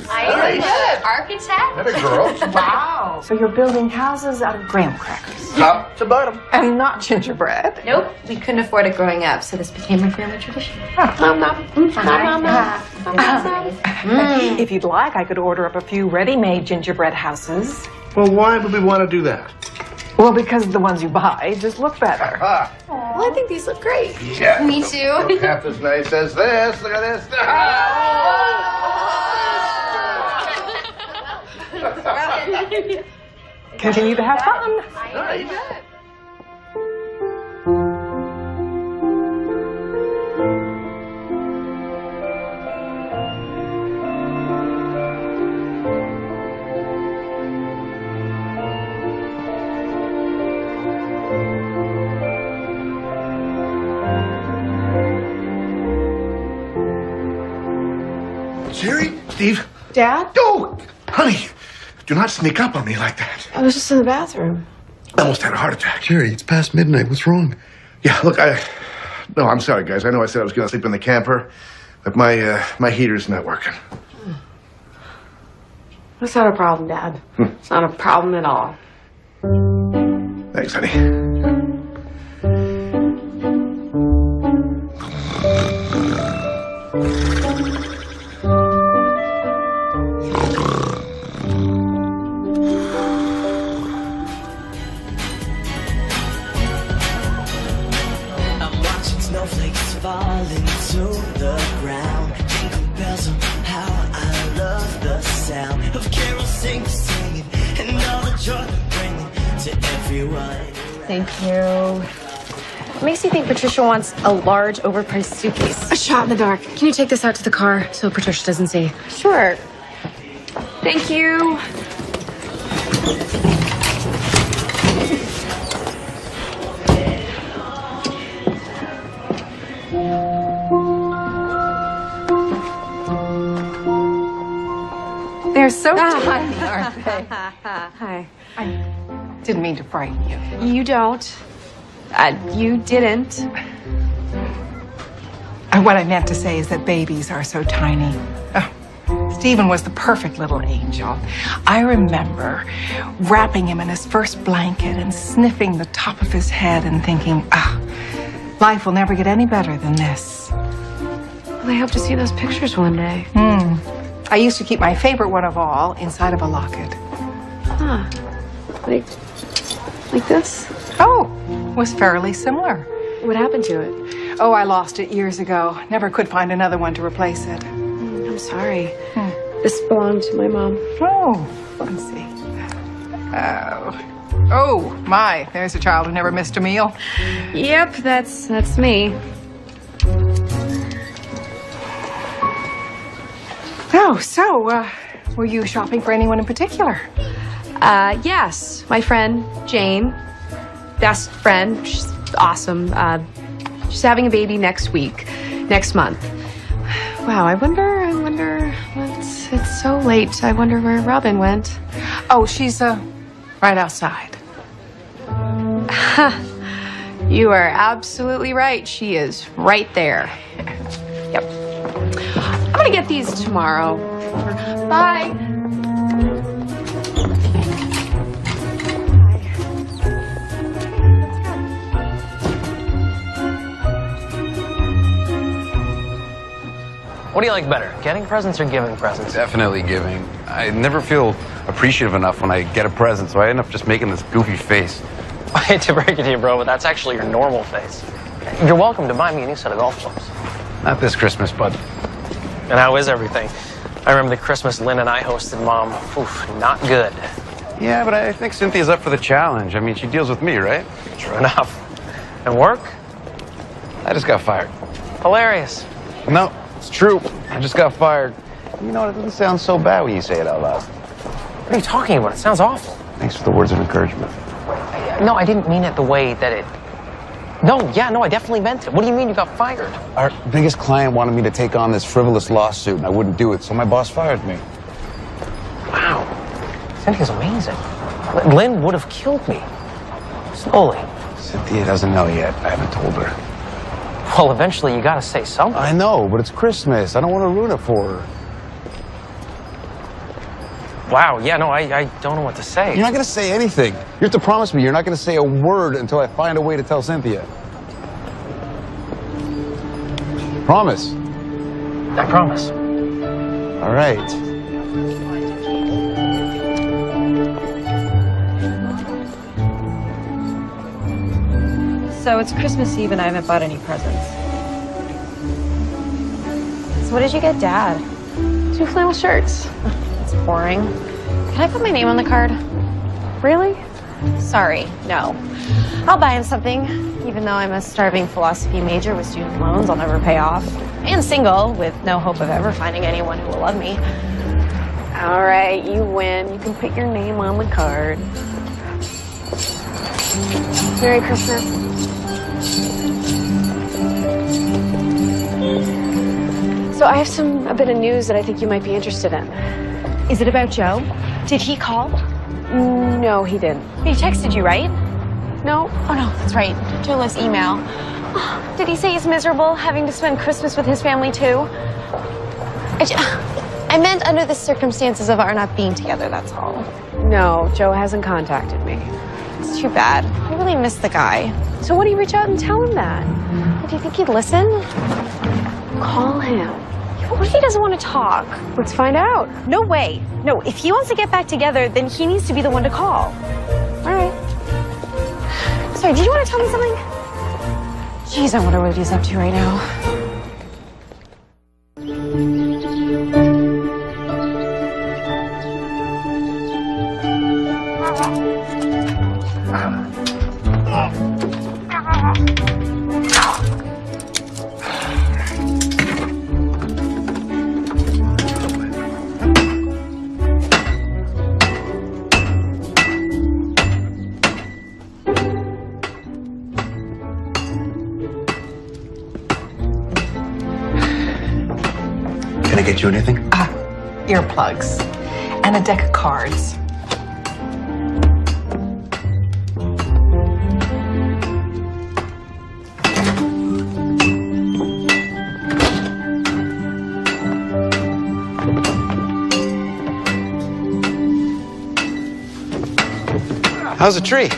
Nice. Architect? That a girl. Wow. So you're building houses out of graham crackers. Top to bottom. And not gingerbread. Nope. We couldn't afford it growing up, so this became a family tradition. If you'd like, I could order up a few ready-made gingerbread houses. Well, why would we want to do that? Well, because the ones you buy just look better. Well, I think these look great. Yeah. Me too. Look half as nice as this. Look at this. Continue to have fun. Nice. Jerry? Steve? Dad? Oh, honey, do not sneak up on me like that. I was just in the bathroom. I almost had a heart attack. Jerry, it's past midnight. What's wrong? Yeah, look, No, I'm sorry, guys. I know I said I was going to sleep in the camper, but my heater's not working. That's not a problem, Dad. It's not a problem at all. Thanks, honey. Falling to the ground. Jingle bells, how I love the sound of carols singing and all the joy bringing to everyone. Thank you. It makes you think Patricia wants a large, overpriced suitcase. A shot in the dark. Can you take this out to the car so Patricia doesn't see? Sure. Thank you. They're so tiny, aren't they? Hi. I didn't mean to frighten you. You don't. You didn't. And what I meant to say is that babies are so tiny. Oh, Stephen was the perfect little angel. I remember wrapping him in his first blanket and sniffing the top of his head and thinking, life will never get any better than this. Well, I hope to see those pictures one day. I used to keep my favorite one of all inside of a locket. Huh. Like this? Oh, was fairly similar. What happened to it? Oh, I lost it years ago. Never could find another one to replace it. I'm sorry. This belonged to my mom. Oh, let's see. Oh, my. There's a child who never missed a meal. Yep, that's me. Oh, so, were you shopping for anyone in particular? Yes. My friend, Jane. Best friend. She's awesome. She's having a baby next month. Wow, I wonder, it's so late. I wonder where Robin went. Oh, she's, right outside. You are absolutely right. She is right there. Yep. I'm gonna get these tomorrow. Bye. What do you like better, getting presents or giving presents? Definitely giving. I never feel appreciative enough when I get a present, so I end up just making this goofy face. I hate to break it to you, bro, but that's actually your normal face. You're welcome to buy me a new set of golf clubs. Not this Christmas, bud. And how is everything? I remember the Christmas Lynn and I hosted, Mom. Oof, not good. Yeah, but I think Cynthia's up for the challenge. I mean, she deals with me, right? True enough. And work? I just got fired. Hilarious. No, it's true. I just got fired. You know, it doesn't sound so bad when you say it out loud. What are you talking about? It sounds awful. Thanks for the words of encouragement. No, I didn't mean it the way that it... No, I definitely meant it. What do you mean you got fired? Our biggest client wanted me to take on this frivolous lawsuit, and I wouldn't do it, so my boss fired me. Wow. Cynthia's amazing. Lynn would have killed me. Slowly. Cynthia doesn't know yet. I haven't told her. Well, eventually you gotta say something. I know, but it's Christmas. I don't want to ruin it for her. Wow, yeah, no, I don't know what to say. You're not going to say anything. You have to promise me you're not going to say a word until I find a way to tell Cynthia. Promise. I promise. All right. So it's Christmas Eve and I haven't bought any presents. So what did you get Dad? 2 flannel shirts. That's boring. Can I put my name on the card? Really? Sorry, no. I'll buy him something, even though I'm a starving philosophy major with student loans I'll never pay off. And single, with no hope of ever finding anyone who will love me. All right, you win. You can put your name on the card. Merry Christmas. So I have a bit of news that I think you might be interested in. Is it about Joe? Did he call? No, he didn't. He texted you, right? No. Oh, no, that's right. Joe loves email. Oh, did he say he's miserable having to spend Christmas with his family, too? I meant under the circumstances of our not being together, that's all. No, Joe hasn't contacted me. It's too bad. I really miss the guy. So why don't you reach out and tell him that? Do you think he'd listen? Call him. What if he doesn't want to talk? Let's find out. No way. No, if he wants to get back together, then he needs to be the one to call. All right. Sorry, did you want to tell me something? Jeez, I wonder what he's up to right now. Can I get you anything? Earplugs and a deck of cards. How's the tree?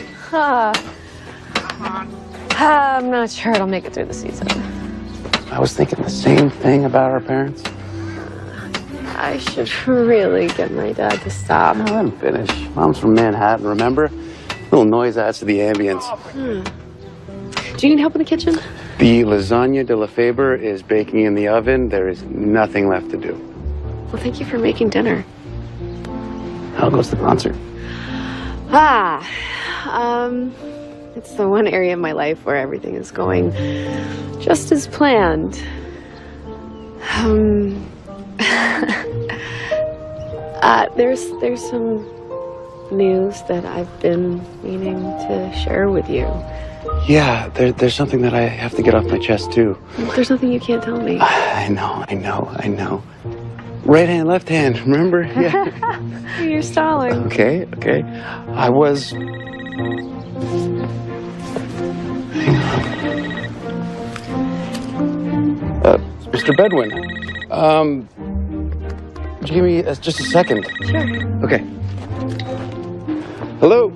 I'm not sure it'll make it through the season. I was thinking the same thing about our parents. I should really get my dad to stop. No, let him finish. Mom's from Manhattan, remember? Little noise adds to the ambience. Do you need help in the kitchen? The lasagna de la Faber is baking in the oven. There is nothing left to do. Well, thank you for making dinner. How goes the concert? It's the one area in my life where everything is going just as planned. There's some news that I've been meaning to share with you. Yeah, there's something that I have to get off my chest, too. There's nothing you can't tell me. I know. Right hand, left hand, remember? Yeah. You're stalling. Okay. I was... Mr. Bedouin, would you give me just a second? Sure. Okay. Hello?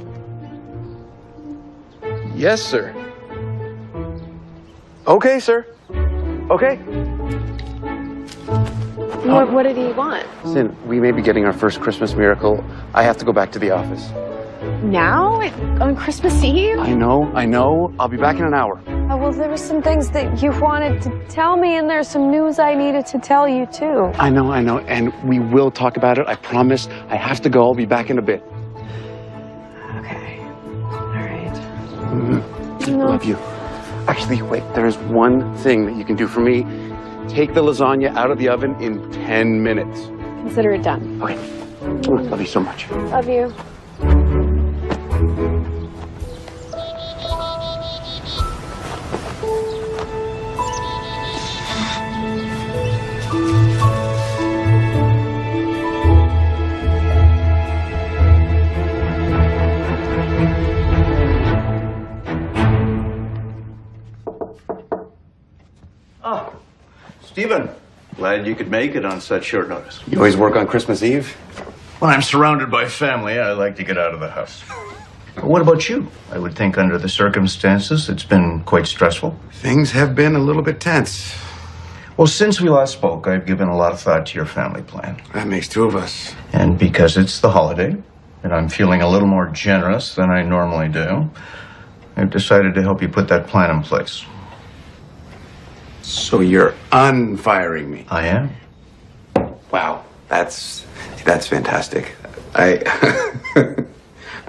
Yes, sir. Okay, sir. Okay. What did he want? Listen, we may be getting our first Christmas miracle. I have to go back to the office. Now? On Christmas Eve? I know. I'll be back in an hour. Oh, well, there were some things that you wanted to tell me, and there's some news I needed to tell you, too. I know. And we will talk about it. I promise. I have to go. I'll be back in a bit. Okay. All right. Love you. Actually, wait. There's one thing that you can do for me. Take the lasagna out of the oven in 10 minutes. Consider it done. Okay. Love you so much. Love you. Oh, Stephen, glad you could make it on such short notice. You always work on Christmas Eve? When I'm surrounded by family, I like to get out of the house. What about you? I would think under the circumstances, it's been quite stressful. Things have been a little bit tense. Well, since we last spoke, I've given a lot of thought to your family plan. That makes two of us. And because it's the holiday, and I'm feeling a little more generous than I normally do, I've decided to help you put that plan in place. So you're unfiring me? I am. Wow, that's fantastic. I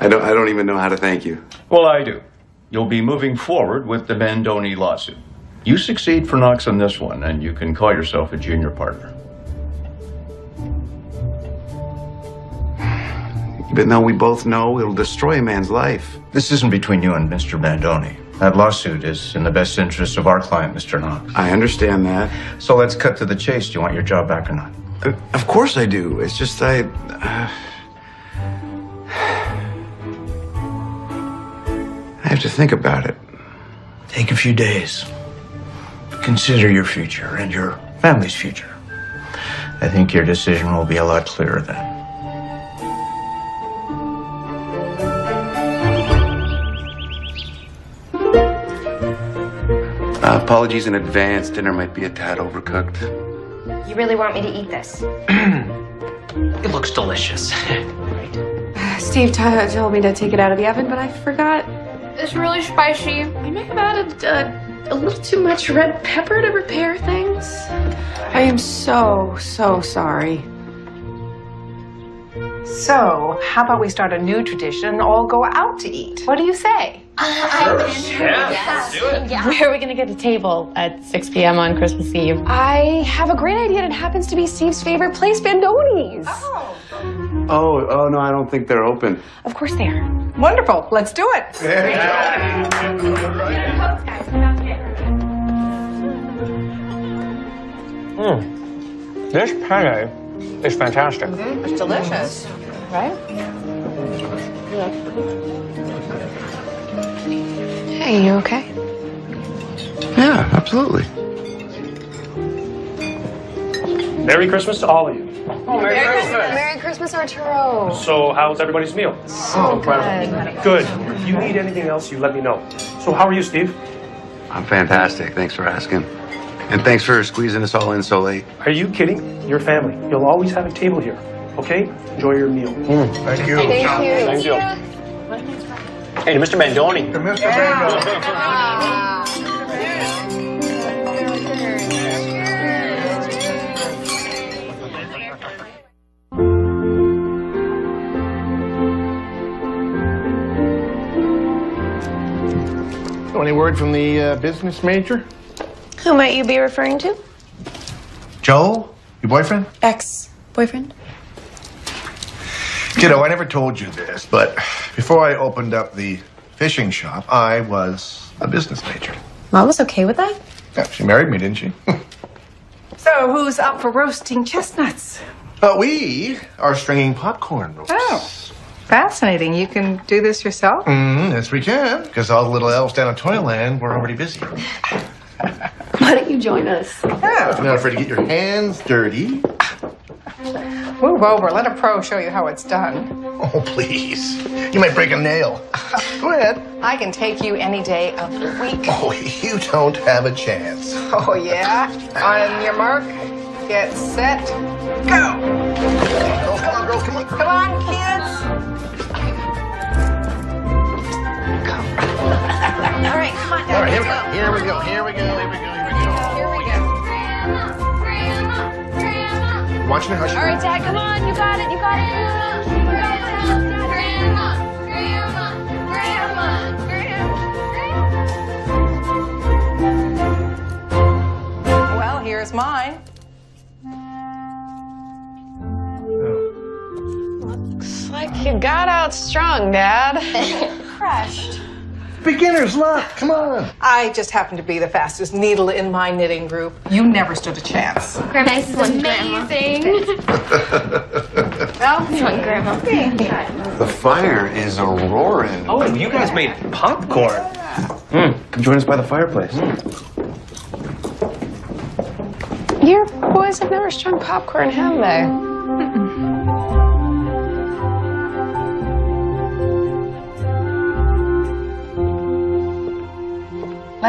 don't even know how to thank you. Well, I do. You'll be moving forward with the Bandoni lawsuit. You succeed for Knox on this one, and you can call yourself a junior partner. Even though we both know it'll destroy a man's life. This isn't between you and Mr. Bandoni. That lawsuit is in the best interest of our client, Mr. Knox. I understand that. So let's cut to the chase. Do you want your job back or not? Of course I do. It's just I have to think about it. Take a few days. Consider your future and your family's future. I think your decision will be a lot clearer then. Apologies in advance. Dinner might be a tad overcooked. You really want me to eat this? It looks delicious. Steve told me to take it out of the oven, but I forgot. It's really spicy. I may have added a little too much red pepper to repair things. I am so sorry. So, how about we start a new tradition and all go out to eat? What do you say? Yes. Do it. Yeah. Where are we going to get a table at 6 p.m. on Christmas Eve? I have a great idea, and it happens to be Steve's favorite place, Bandoni's. Oh, no, I don't think they're open. Of course they are. Wonderful. Let's do it. This penne is fantastic. It's delicious. Right? Hey, you okay? Yeah, absolutely. Merry Christmas to all of you. Oh, Merry Christmas. Merry Christmas, Arturo. So, how's everybody's meal? Good. If you need anything else, you let me know. So, how are you, Steve? I'm fantastic. Thanks for asking. And thanks for squeezing us all in so late. Are you kidding? Your family. You'll always have a table here. Okay? Enjoy your meal. Thank you. Thank you. Hey, to Mr. Bandoni. Any word from the business major? Who might you be referring to? Joel? Your boyfriend? Ex-boyfriend? Kiddo, I never told you this, but before I opened up the fishing shop, I was a business major. Mom was okay with that? Yeah, she married me, didn't she? So who's up for roasting chestnuts? We are stringing popcorn ropes. Oh, fascinating. You can do this yourself? Yes, we can, because all the little elves down in Toyland were already busy. Why don't you join us? If you're not afraid to get your hands dirty. Move over. Let a pro show you how it's done. Oh, please. You might break a nail. Go ahead. I can take you any day of the week. Oh, you don't have a chance. Oh, yeah? On your mark, get set, go! Girls, come on, girls, come on. Come on, kids! All right, come on. All right, here we go. Here we go. Here we go. Here we go. Here we go. Watching it, hush. All right, Dad, come on. You got it. You got it. You got it, Dad. Grandma. Grandma. Grandma. Grandma. Well, here's mine. Looks like you got out strong, Dad. Crushed. Beginner's luck. Come on. I just happen to be the fastest needle in my knitting group. You never stood a chance. Grandma, this is amazing. Well, Grandma. The fire is a roaring. Oh, you guys made popcorn. Come join us by the fireplace. Your boys have never strung popcorn, have they?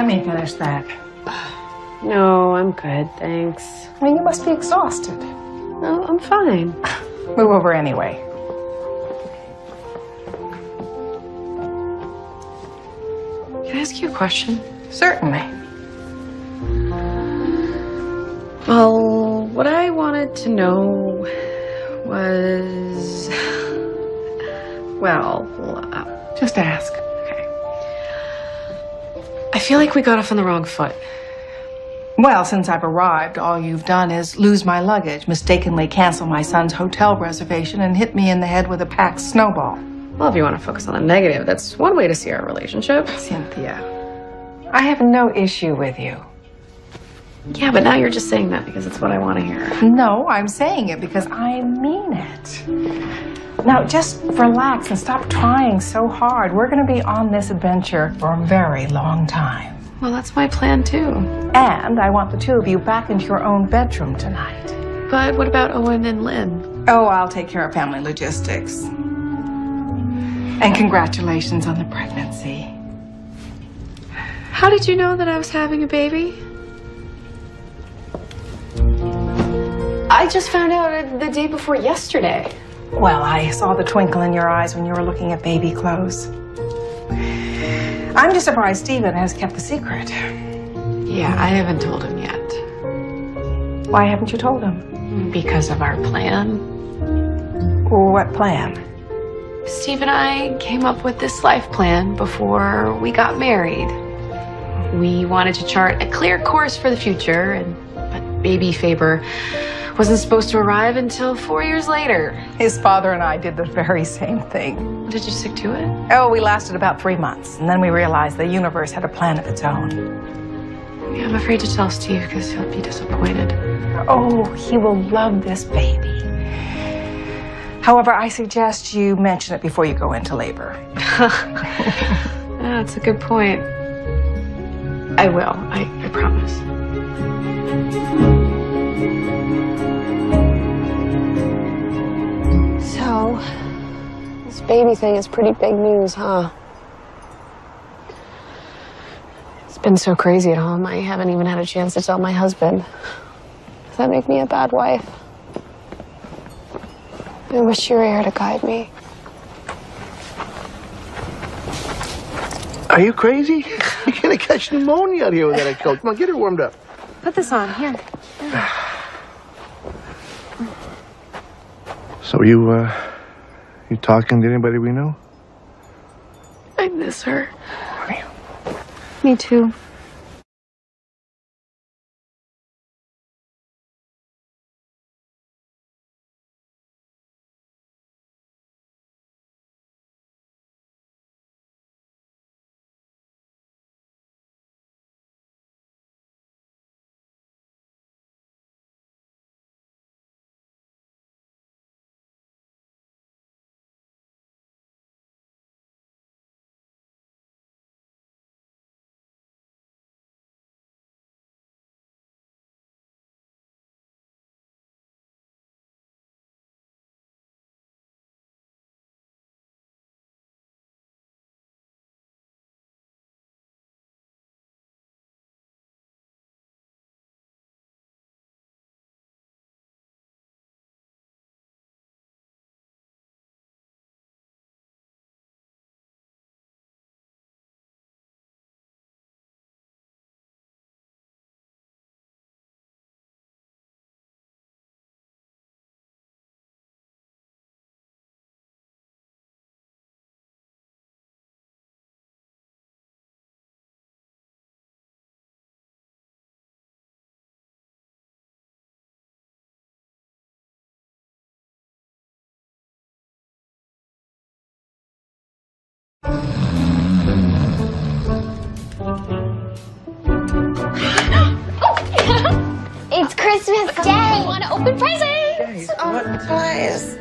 let me finish that. No, I'm good, thanks. I mean, you must be exhausted. No, I'm fine. Move over anyway. Can I ask you a question? Certainly. Well, what I wanted to know was... Well, just ask. I feel like we got off on the wrong foot. Well, since I've arrived, all you've done is lose my luggage, mistakenly cancel my son's hotel reservation, and hit me in the head with a packed snowball. Well, if you want to focus on the negative, that's one way to see our relationship. Cynthia, I have no issue with you. Yeah, but now you're just saying that because it's what I want to hear. No, I'm saying it because I mean it. Now, just relax and stop trying so hard. We're going to be on this adventure for a very long time. Well, that's my plan, too. And I want the two of you back into your own bedroom tonight. But what about Owen and Lynn? Oh, I'll take care of family logistics. And congratulations on the pregnancy. How did you know that I was having a baby? I just found out the day before yesterday. Well, I saw the twinkle in your eyes when you were looking at baby clothes. I'm just surprised Stephen has kept the secret. Yeah, I haven't told him yet. Why haven't you told him? Because of our plan. What plan? Steve and I came up with this life plan before we got married. We wanted to chart a clear course for the future, but baby Faber wasn't supposed to arrive until 4 years later. His father and I did the very same thing. Did you stick to it? Oh, we lasted about 3 months, and then we realized the universe had a plan of its own. Yeah, I'm afraid to tell Steve because he'll be disappointed. Oh, he will love this baby. However, I suggest you mention it before you go into labor. That's a good point. I will. I promise. So, this baby thing is pretty big news, huh? It's been so crazy at home, I haven't even had a chance to tell my husband. Does that make me a bad wife? I wish you were here to guide me. Are you crazy? You're gonna catch pneumonia out here without a coat. Come on, get her warmed up. Put this on, here. So you talking to anybody we know? I miss her. Me too. Christmas Day. We want to open presents. What Guys.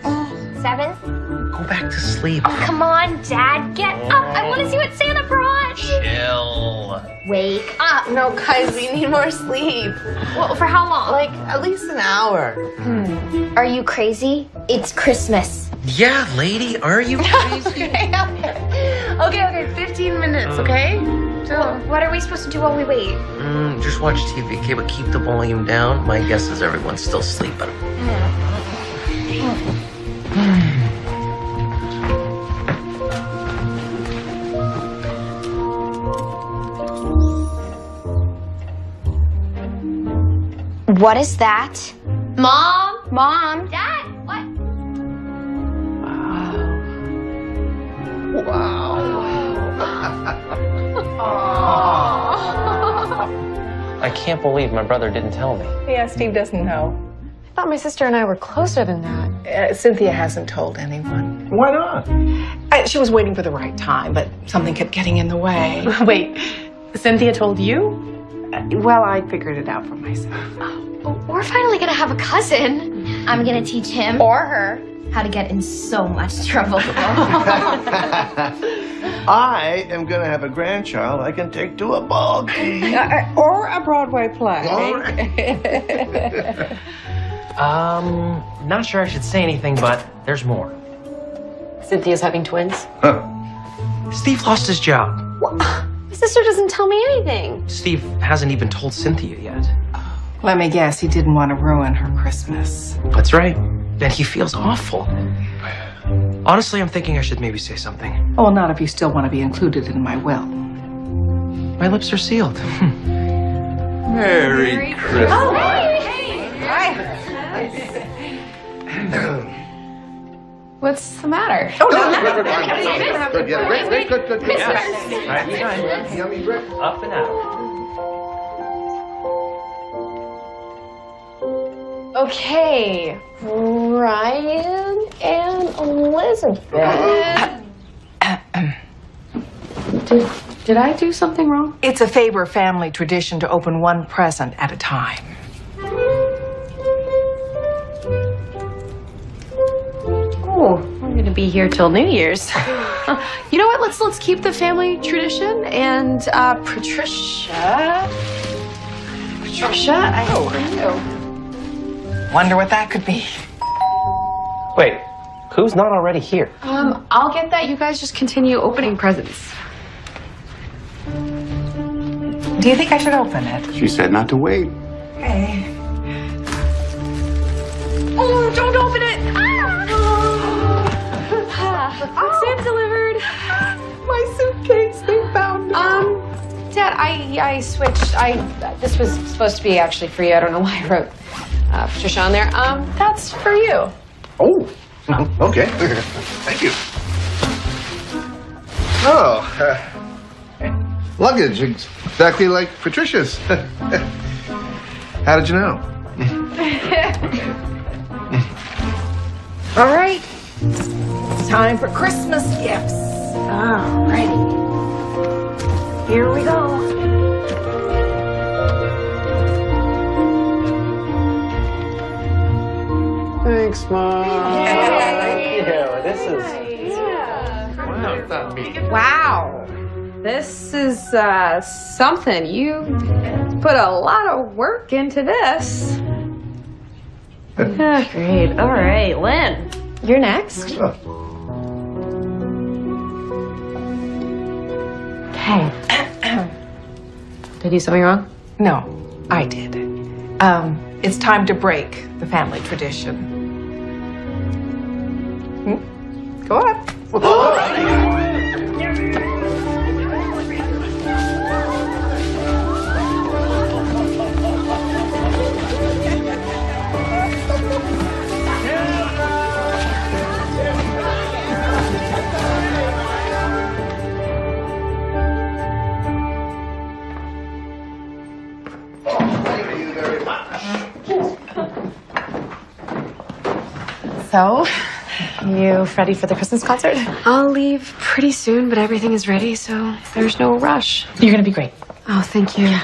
7. Go back to sleep. Oh, come on, Dad. Get up. I want to see what Santa brought. Chill. Wake up. No, guys, we need more sleep. Well, for how long? Like, at least an hour. Are you crazy? It's Christmas. Yeah, lady, are you crazy? Okay, 15 minutes, okay? Well, what are we supposed to do while we wait? Just watch TV, okay? But keep the volume down. My guess is everyone's still sleeping. What is that? Mom? Mom? Dad? What? I can't believe my brother didn't tell me. Yeah, Steve doesn't know. I thought my sister and I were closer than that. Cynthia hasn't told anyone. Why not? She was waiting for the right time, but something kept getting in the way. Wait, Cynthia told you? Well, I figured it out for myself. We're finally gonna have a cousin. I'm gonna teach him or her how to get in so much trouble. I am going to have a grandchild I can take to a ball game. Or a Broadway play. Not sure I should say anything, but there's more. Cynthia's having twins. Steve lost his job. My sister doesn't tell me anything. Steve hasn't even told Cynthia yet. Let me guess, he didn't want to ruin her Christmas. That's right. And he feels awful. Honestly, I'm thinking I should maybe say something. Oh, well, not if you still want to be included in my will. My lips are sealed. Merry Christmas. Oh, What's the matter? Good. Up and out. Okay, Ryan and Elizabeth. Did I do something wrong? It's a Faber family tradition to open one present at a time. Oh, I'm gonna be here till New Year's. You know what? Let's keep the family tradition. And Patricia, I for you. Wonder what that could be. Wait, who's not already here? I'll get that. You guys just continue opening presents. Do you think I should open it? She said not to wait. Okay. Oh, don't open it! Sam delivered. My suitcase, they found it. Dad, I switched. This was supposed to be actually for you. I don't know why I wrote Patricia on there. That's for you. Oh, okay. Thank you. Oh, luggage exactly like Patricia's. How did you know? All right. It's time for Christmas gifts. All righty. Here we go. Thanks, Mom. Thank you. This is... Wow. This is something. You put a lot of work into this. Great. All right, Lynn, you're next. Okay. Did I do something wrong? No, I did. It's time to break the family tradition. Go on. So, you ready for the Christmas concert? I'll leave pretty soon, but everything is ready, so there's no rush. You're gonna be great. Oh, thank you.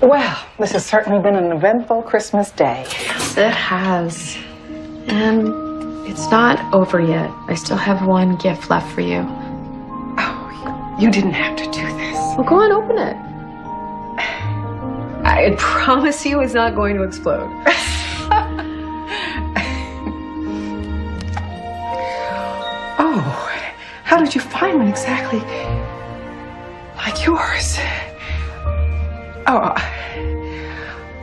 Well, this has certainly been an eventful Christmas day. Yes, it has. And it's not over yet. I still have one gift left for you. Oh, you didn't have to do this. Well, go on, open it. I promise you it's not going to explode. Oh, how did you find one exactly like yours? Oh,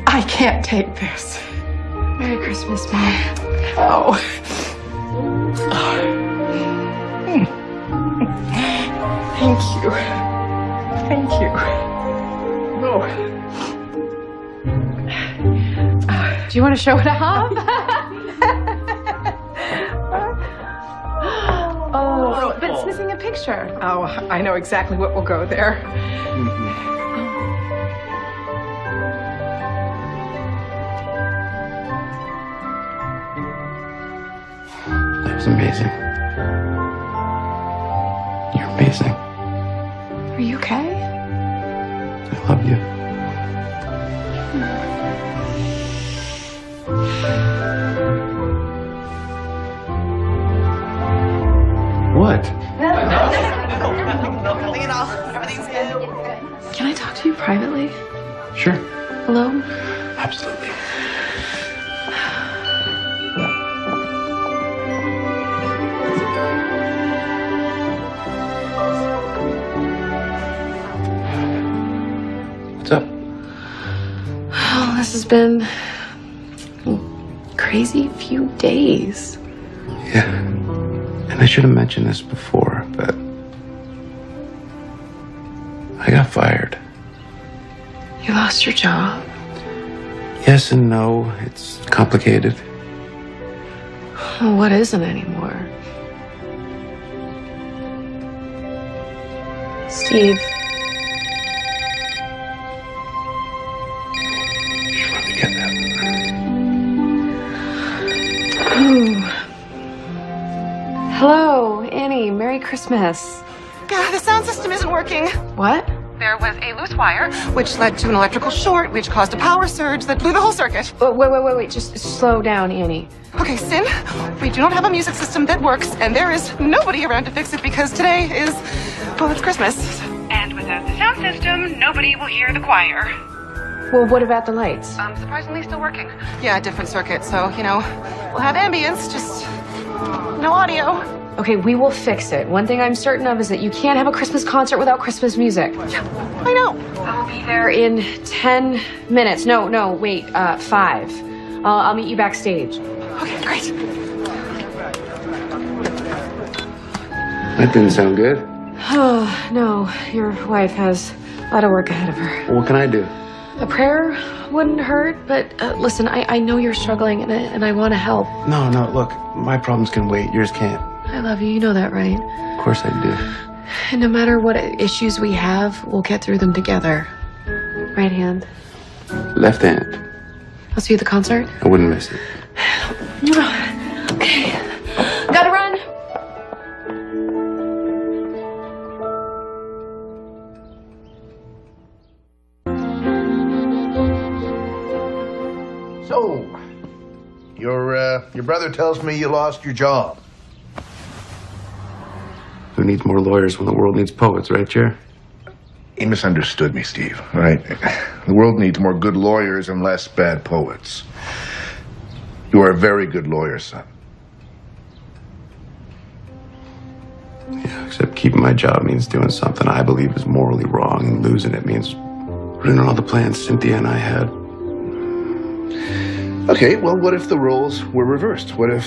I can't take this. Merry Christmas, Mom. Oh. Thank you. Thank you. Oh. Do you want to show it off? Oh, but it's missing a picture. Oh, I know exactly what will go there. That was amazing. You're amazing. Are you okay? I love you. What? Nothing at all. Everything's good. Can I talk to you privately? Sure. Alone? Absolutely. What's up? Oh, this has been a crazy few days. Yeah. And I should have mentioned this before, but I got fired. You lost your job. Yes and no. It's complicated. Well, what isn't anymore? Steve. Hello, Annie. Merry Christmas. The sound system isn't working. What? There was a loose wire, which led to an electrical short, which caused a power surge that blew the whole circuit. Oh, wait. Just slow down, Annie. Okay, Sin, we do not have a music system that works, and there is nobody around to fix it because today is, well, it's Christmas. And without the sound system, nobody will hear the choir. Well, what about the lights? Surprisingly still working. Yeah, different circuit, so, we'll have ambience, just no audio. Okay, we will fix it. One thing I'm certain of is that you can't have a Christmas concert without Christmas music. I know. I'll be there in 10 minutes. No, wait, 5. I'll meet you backstage. Okay, great. That didn't sound good. Oh, no. Your wife has a lot of work ahead of her. What can I do? A prayer wouldn't hurt, but listen, I know you're struggling and I want to help. No, look, my problems can wait. Yours can't. I love you. You know that, right? Of course I do. And no matter what issues we have, we'll get through them together. Right hand. Left hand. I'll see you at the concert. I wouldn't miss it. Okay. Gotta run. So, your brother tells me you lost your job. Who needs more lawyers when the world needs poets, right, Chair? He misunderstood me, Steve, all right? The world needs more good lawyers and less bad poets. You are a very good lawyer, son. Yeah, except keeping my job means doing something I believe is morally wrong, and losing it means ruining all the plans Cynthia and I had. Okay, well, what if the roles were reversed? What if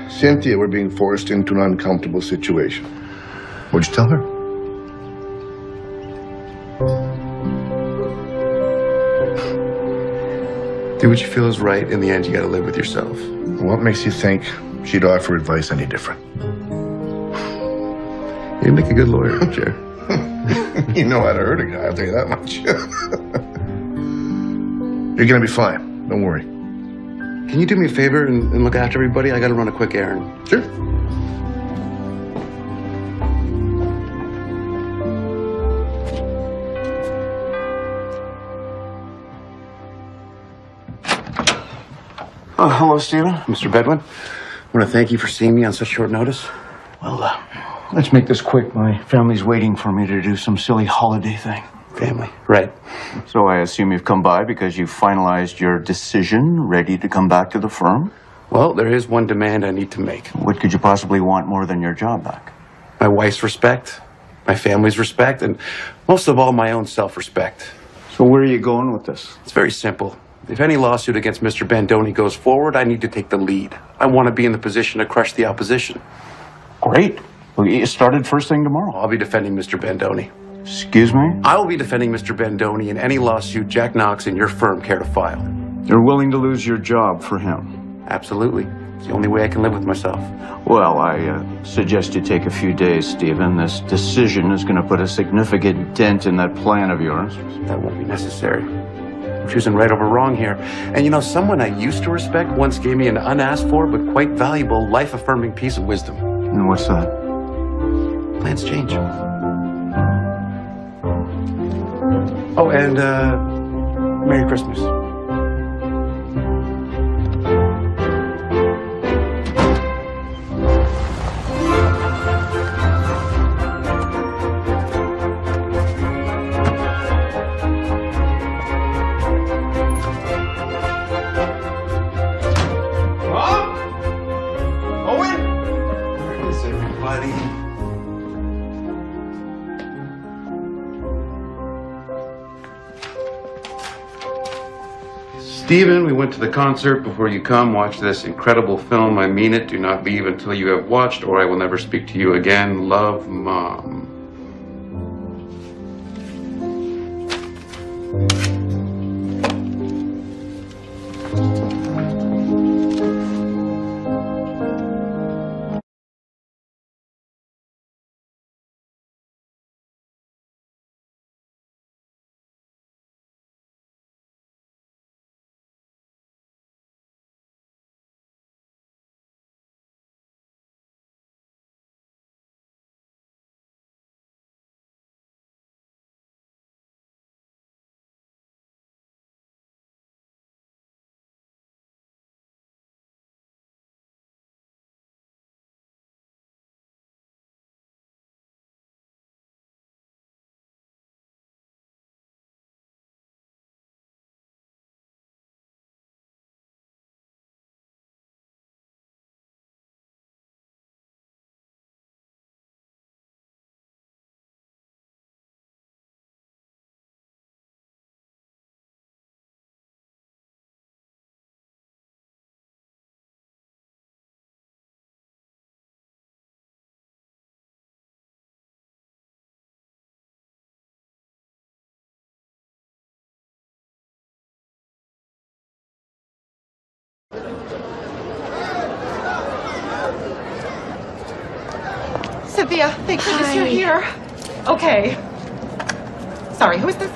Cynthia were being forced into an uncomfortable situation? Would you tell her? Do what you feel is right. In the end, you gotta live with yourself. What makes you think she'd offer advice any different? You'd make a good lawyer, Chair. You know how to hurt a guy, I'll tell you that much. You're gonna be fine. Don't worry. Can you do me a favor and look after everybody? I gotta run a quick errand. Sure. Oh, hello, Stephen. Mr. Bedwin. I want to thank you for seeing me on such short notice. Well, let's make this quick. My family's waiting for me to do some silly holiday thing. Family, right. So I assume you've come by because you've finalized your decision, ready to come back to the firm? Well, there is one demand I need to make. What could you possibly want more than your job back? My wife's respect, my family's respect, and most of all, my own self-respect. So where are you going with this? It's very simple. If any lawsuit against Mr. Bandoni goes forward, I need to take the lead. I want to be in the position to crush the opposition. Great. We'll get you started first thing tomorrow. I'll be defending Mr. Bandoni. Excuse me? I will be defending Mr. Bandoni in any lawsuit Jack Knox and your firm care to file. You're willing to lose your job for him? Absolutely. It's the only way I can live with myself. Well, I suggest you take a few days, Stephen. This decision is going to put a significant dent in that plan of yours. That won't be necessary. I'm choosing right over wrong here. And you know, someone I used to respect once gave me an unasked for but quite valuable life-affirming piece of wisdom. And what's that? Plans change. Oh, and Merry Christmas. Stephen, we went to the concert. Before you come, watch this incredible film. I mean it. Do not leave until you have watched, or I will never speak to you again. Love, Mom. Cynthia, thank goodness you're here. Okay. Sorry, who is this?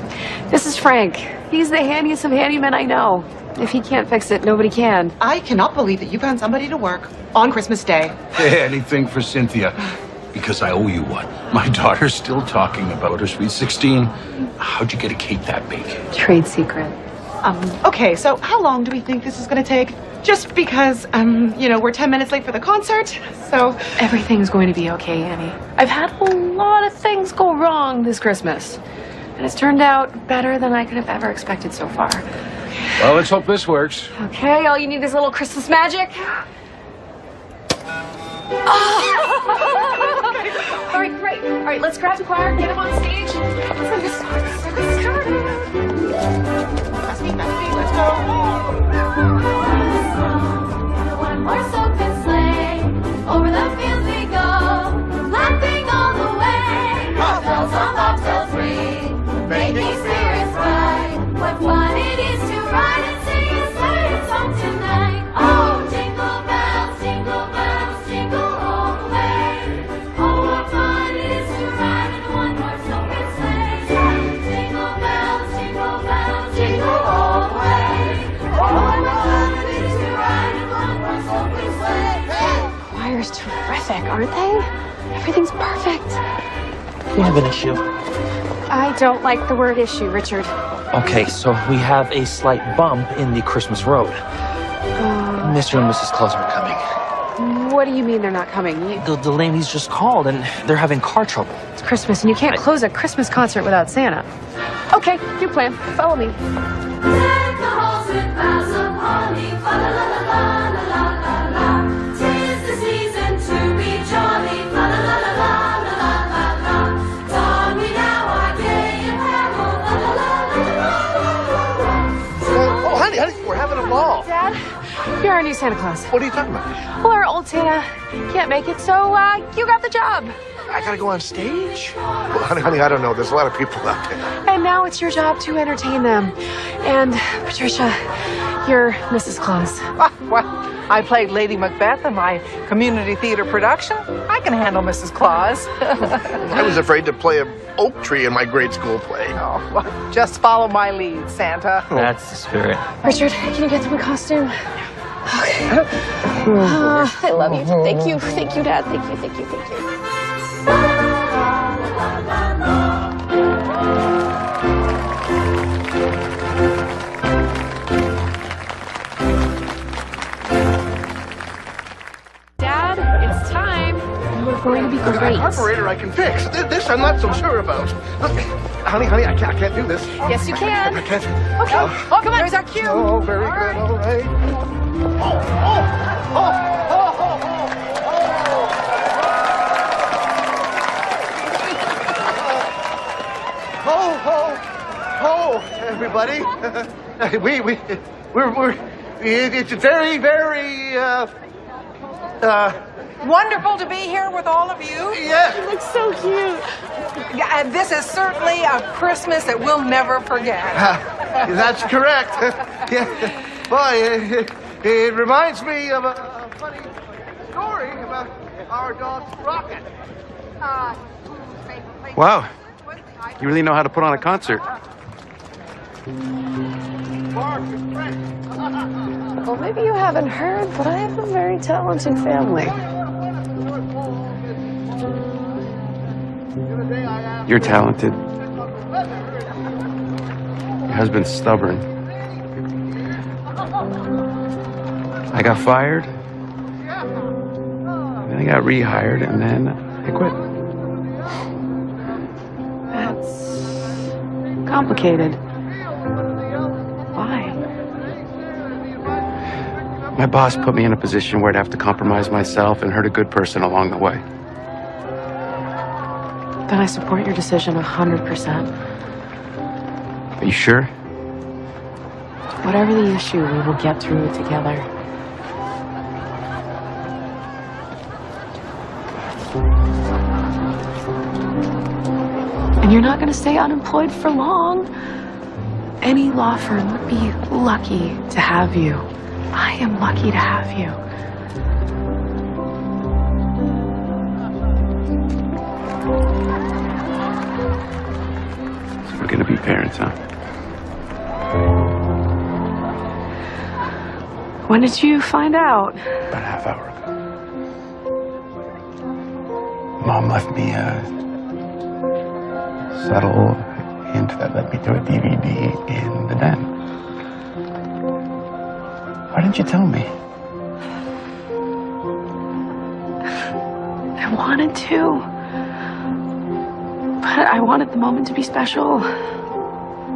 This is Frank. He's the handiest of handymen I know. If he can't fix it, nobody can. I cannot believe that you found somebody to work on Christmas Day. Anything for Cynthia. Because I owe you one. My daughter's still talking about her sweet 16. How'd you get a cake that big? Trade secret. Okay, so how long do we think this is going to take? Just because, you know, we're 10 minutes late for the concert, so... Everything's going to be okay, Annie. I've had a lot of things go wrong this Christmas. And it's turned out better than I could have ever expected so far. Well, let's hope this works. Okay, all you need is a little Christmas magic. Oh! All right, great. All right, let's grab the choir, get him on stage. Let's go. One horse open sleigh, over the fields we go, laughing all the way. Bells on bobtails ring, making spirits bright. What fun it is to ride and sing a sleighing song tonight. Oh, jingle bells, jingle all the way. Oh, what fun it is to ride in a one-horse open sleigh. Jingle bells, jingle all the way. Oh, what fun it is to ride in a one-horse open sleigh. Choir's terrific, aren't they? Everything's perfect. We have an issue. I don't like the word issue, Richard. Okay, so we have a slight bump in the Christmas road. Mr. and Mrs. Claus are coming. What do you mean they're not coming? The ladies just called, and they're having car trouble. It's Christmas, and you can't close a Christmas concert without Santa. Okay, new plan. Follow me. Oh, honey, we're having a ball. Dad, you're our new Santa Claus. What are you talking about? Well, our old Santa can't make it, so you got the job. I gotta go on stage? Well, honey, I don't know. There's a lot of people out there. And now it's your job to entertain them. And Patricia, you're Mrs. Claus. Well, I played Lady Macbeth in my community theater production. I can handle Mrs. Claus. I was afraid to play an oak tree in my grade school play. Oh, well, just follow my lead, Santa. That's the spirit. Richard, can you get them a costume? Okay. I love you. Thank you. Thank you, Dad. Thank you, thank you, thank you. Dad, it's time. We're going to be A great. carburetor I can fix. This I'm not so sure about. Look, honey, I can't do this. Yes, you can. I can't. Okay. Oh, come on. There's our cue. Oh, very good. All right. Oh, everybody. It's very, very, Wonderful to be here with all of you. Yes. You look so cute. And this is certainly a Christmas that we'll never forget. That's correct. Yeah. Boy, it reminds me of a funny story about our dog Rocket. Wow. You really know how to put on a concert. Well, maybe you haven't heard, but I have a very talented family. You're talented. Your husband's stubborn. I got fired. Then I got rehired, and then I quit. That's complicated. Why? My boss put me in a position where I'd have to compromise myself and hurt a good person along the way. Then I support your decision 100%. Are you sure? Whatever the issue, we will get through it together. And you're not going to stay unemployed for long. Any law firm would be lucky to have you. I am lucky to have you. So we're gonna be parents, huh? When did you find out? About a half hour ago. Mom left me a subtle hint that led me to a DVD in the den. Why didn't you tell me? I wanted to. But I wanted the moment to be special.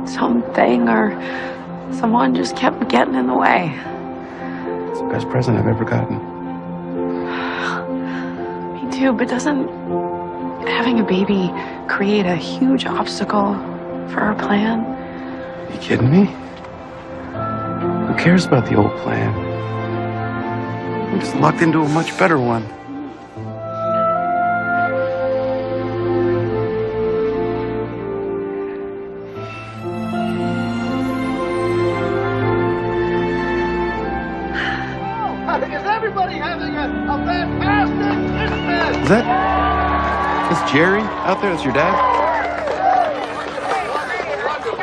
Something or someone just kept getting in the way. It's the best present I've ever gotten. Me too, but doesn't having a baby create a huge obstacle for our plan? Are you kidding me? Who cares about the old plan? I'm just locked into a much better one. Is everybody having a fantastic Christmas? Is that Jerry out there? That's your dad?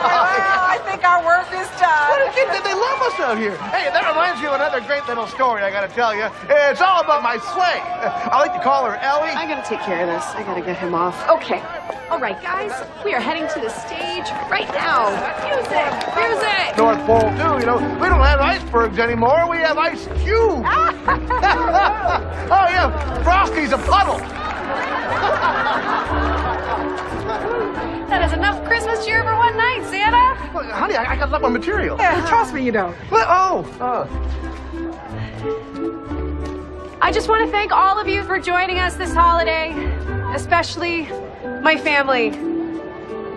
I think our work is done. it. They love us out here. Hey, that reminds me of another great little story I gotta tell you. It's all about my sleigh. I like to call her Ellie. I gotta take care of this. I gotta get him off. Okay. All right, guys. We are heading to the stage right now. Music! Music! North Pole, too. You know, we don't have icebergs anymore. We have ice cubes. Oh, yeah. Frosty's a puddle. That is enough Christmas cheer for one night, Santa. Well, honey, I got enough material. Yeah, trust me, you don't. Oh. I just want to thank all of you for joining us this holiday, especially my family.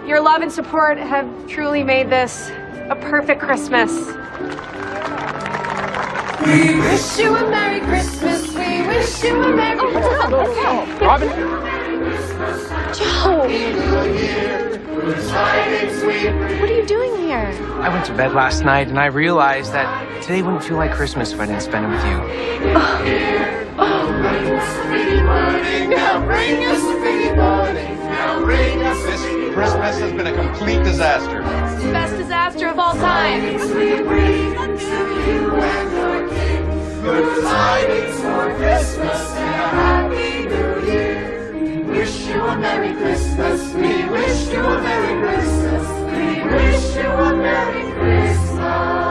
Your love and support have truly made this a perfect Christmas. We wish you a Merry Christmas. We wish you a Merry Christmas. Okay. Robin? Joe! What are you doing here? I went to bed last night and I realized that today wouldn't feel like Christmas if I didn't spend it with you. This Christmas has been a complete disaster. It's the best disaster of all time. Good tidings for Christmas and a Happy New Year. We wish you a Merry Christmas. We wish you a Merry Christmas. We wish you a Merry Christmas.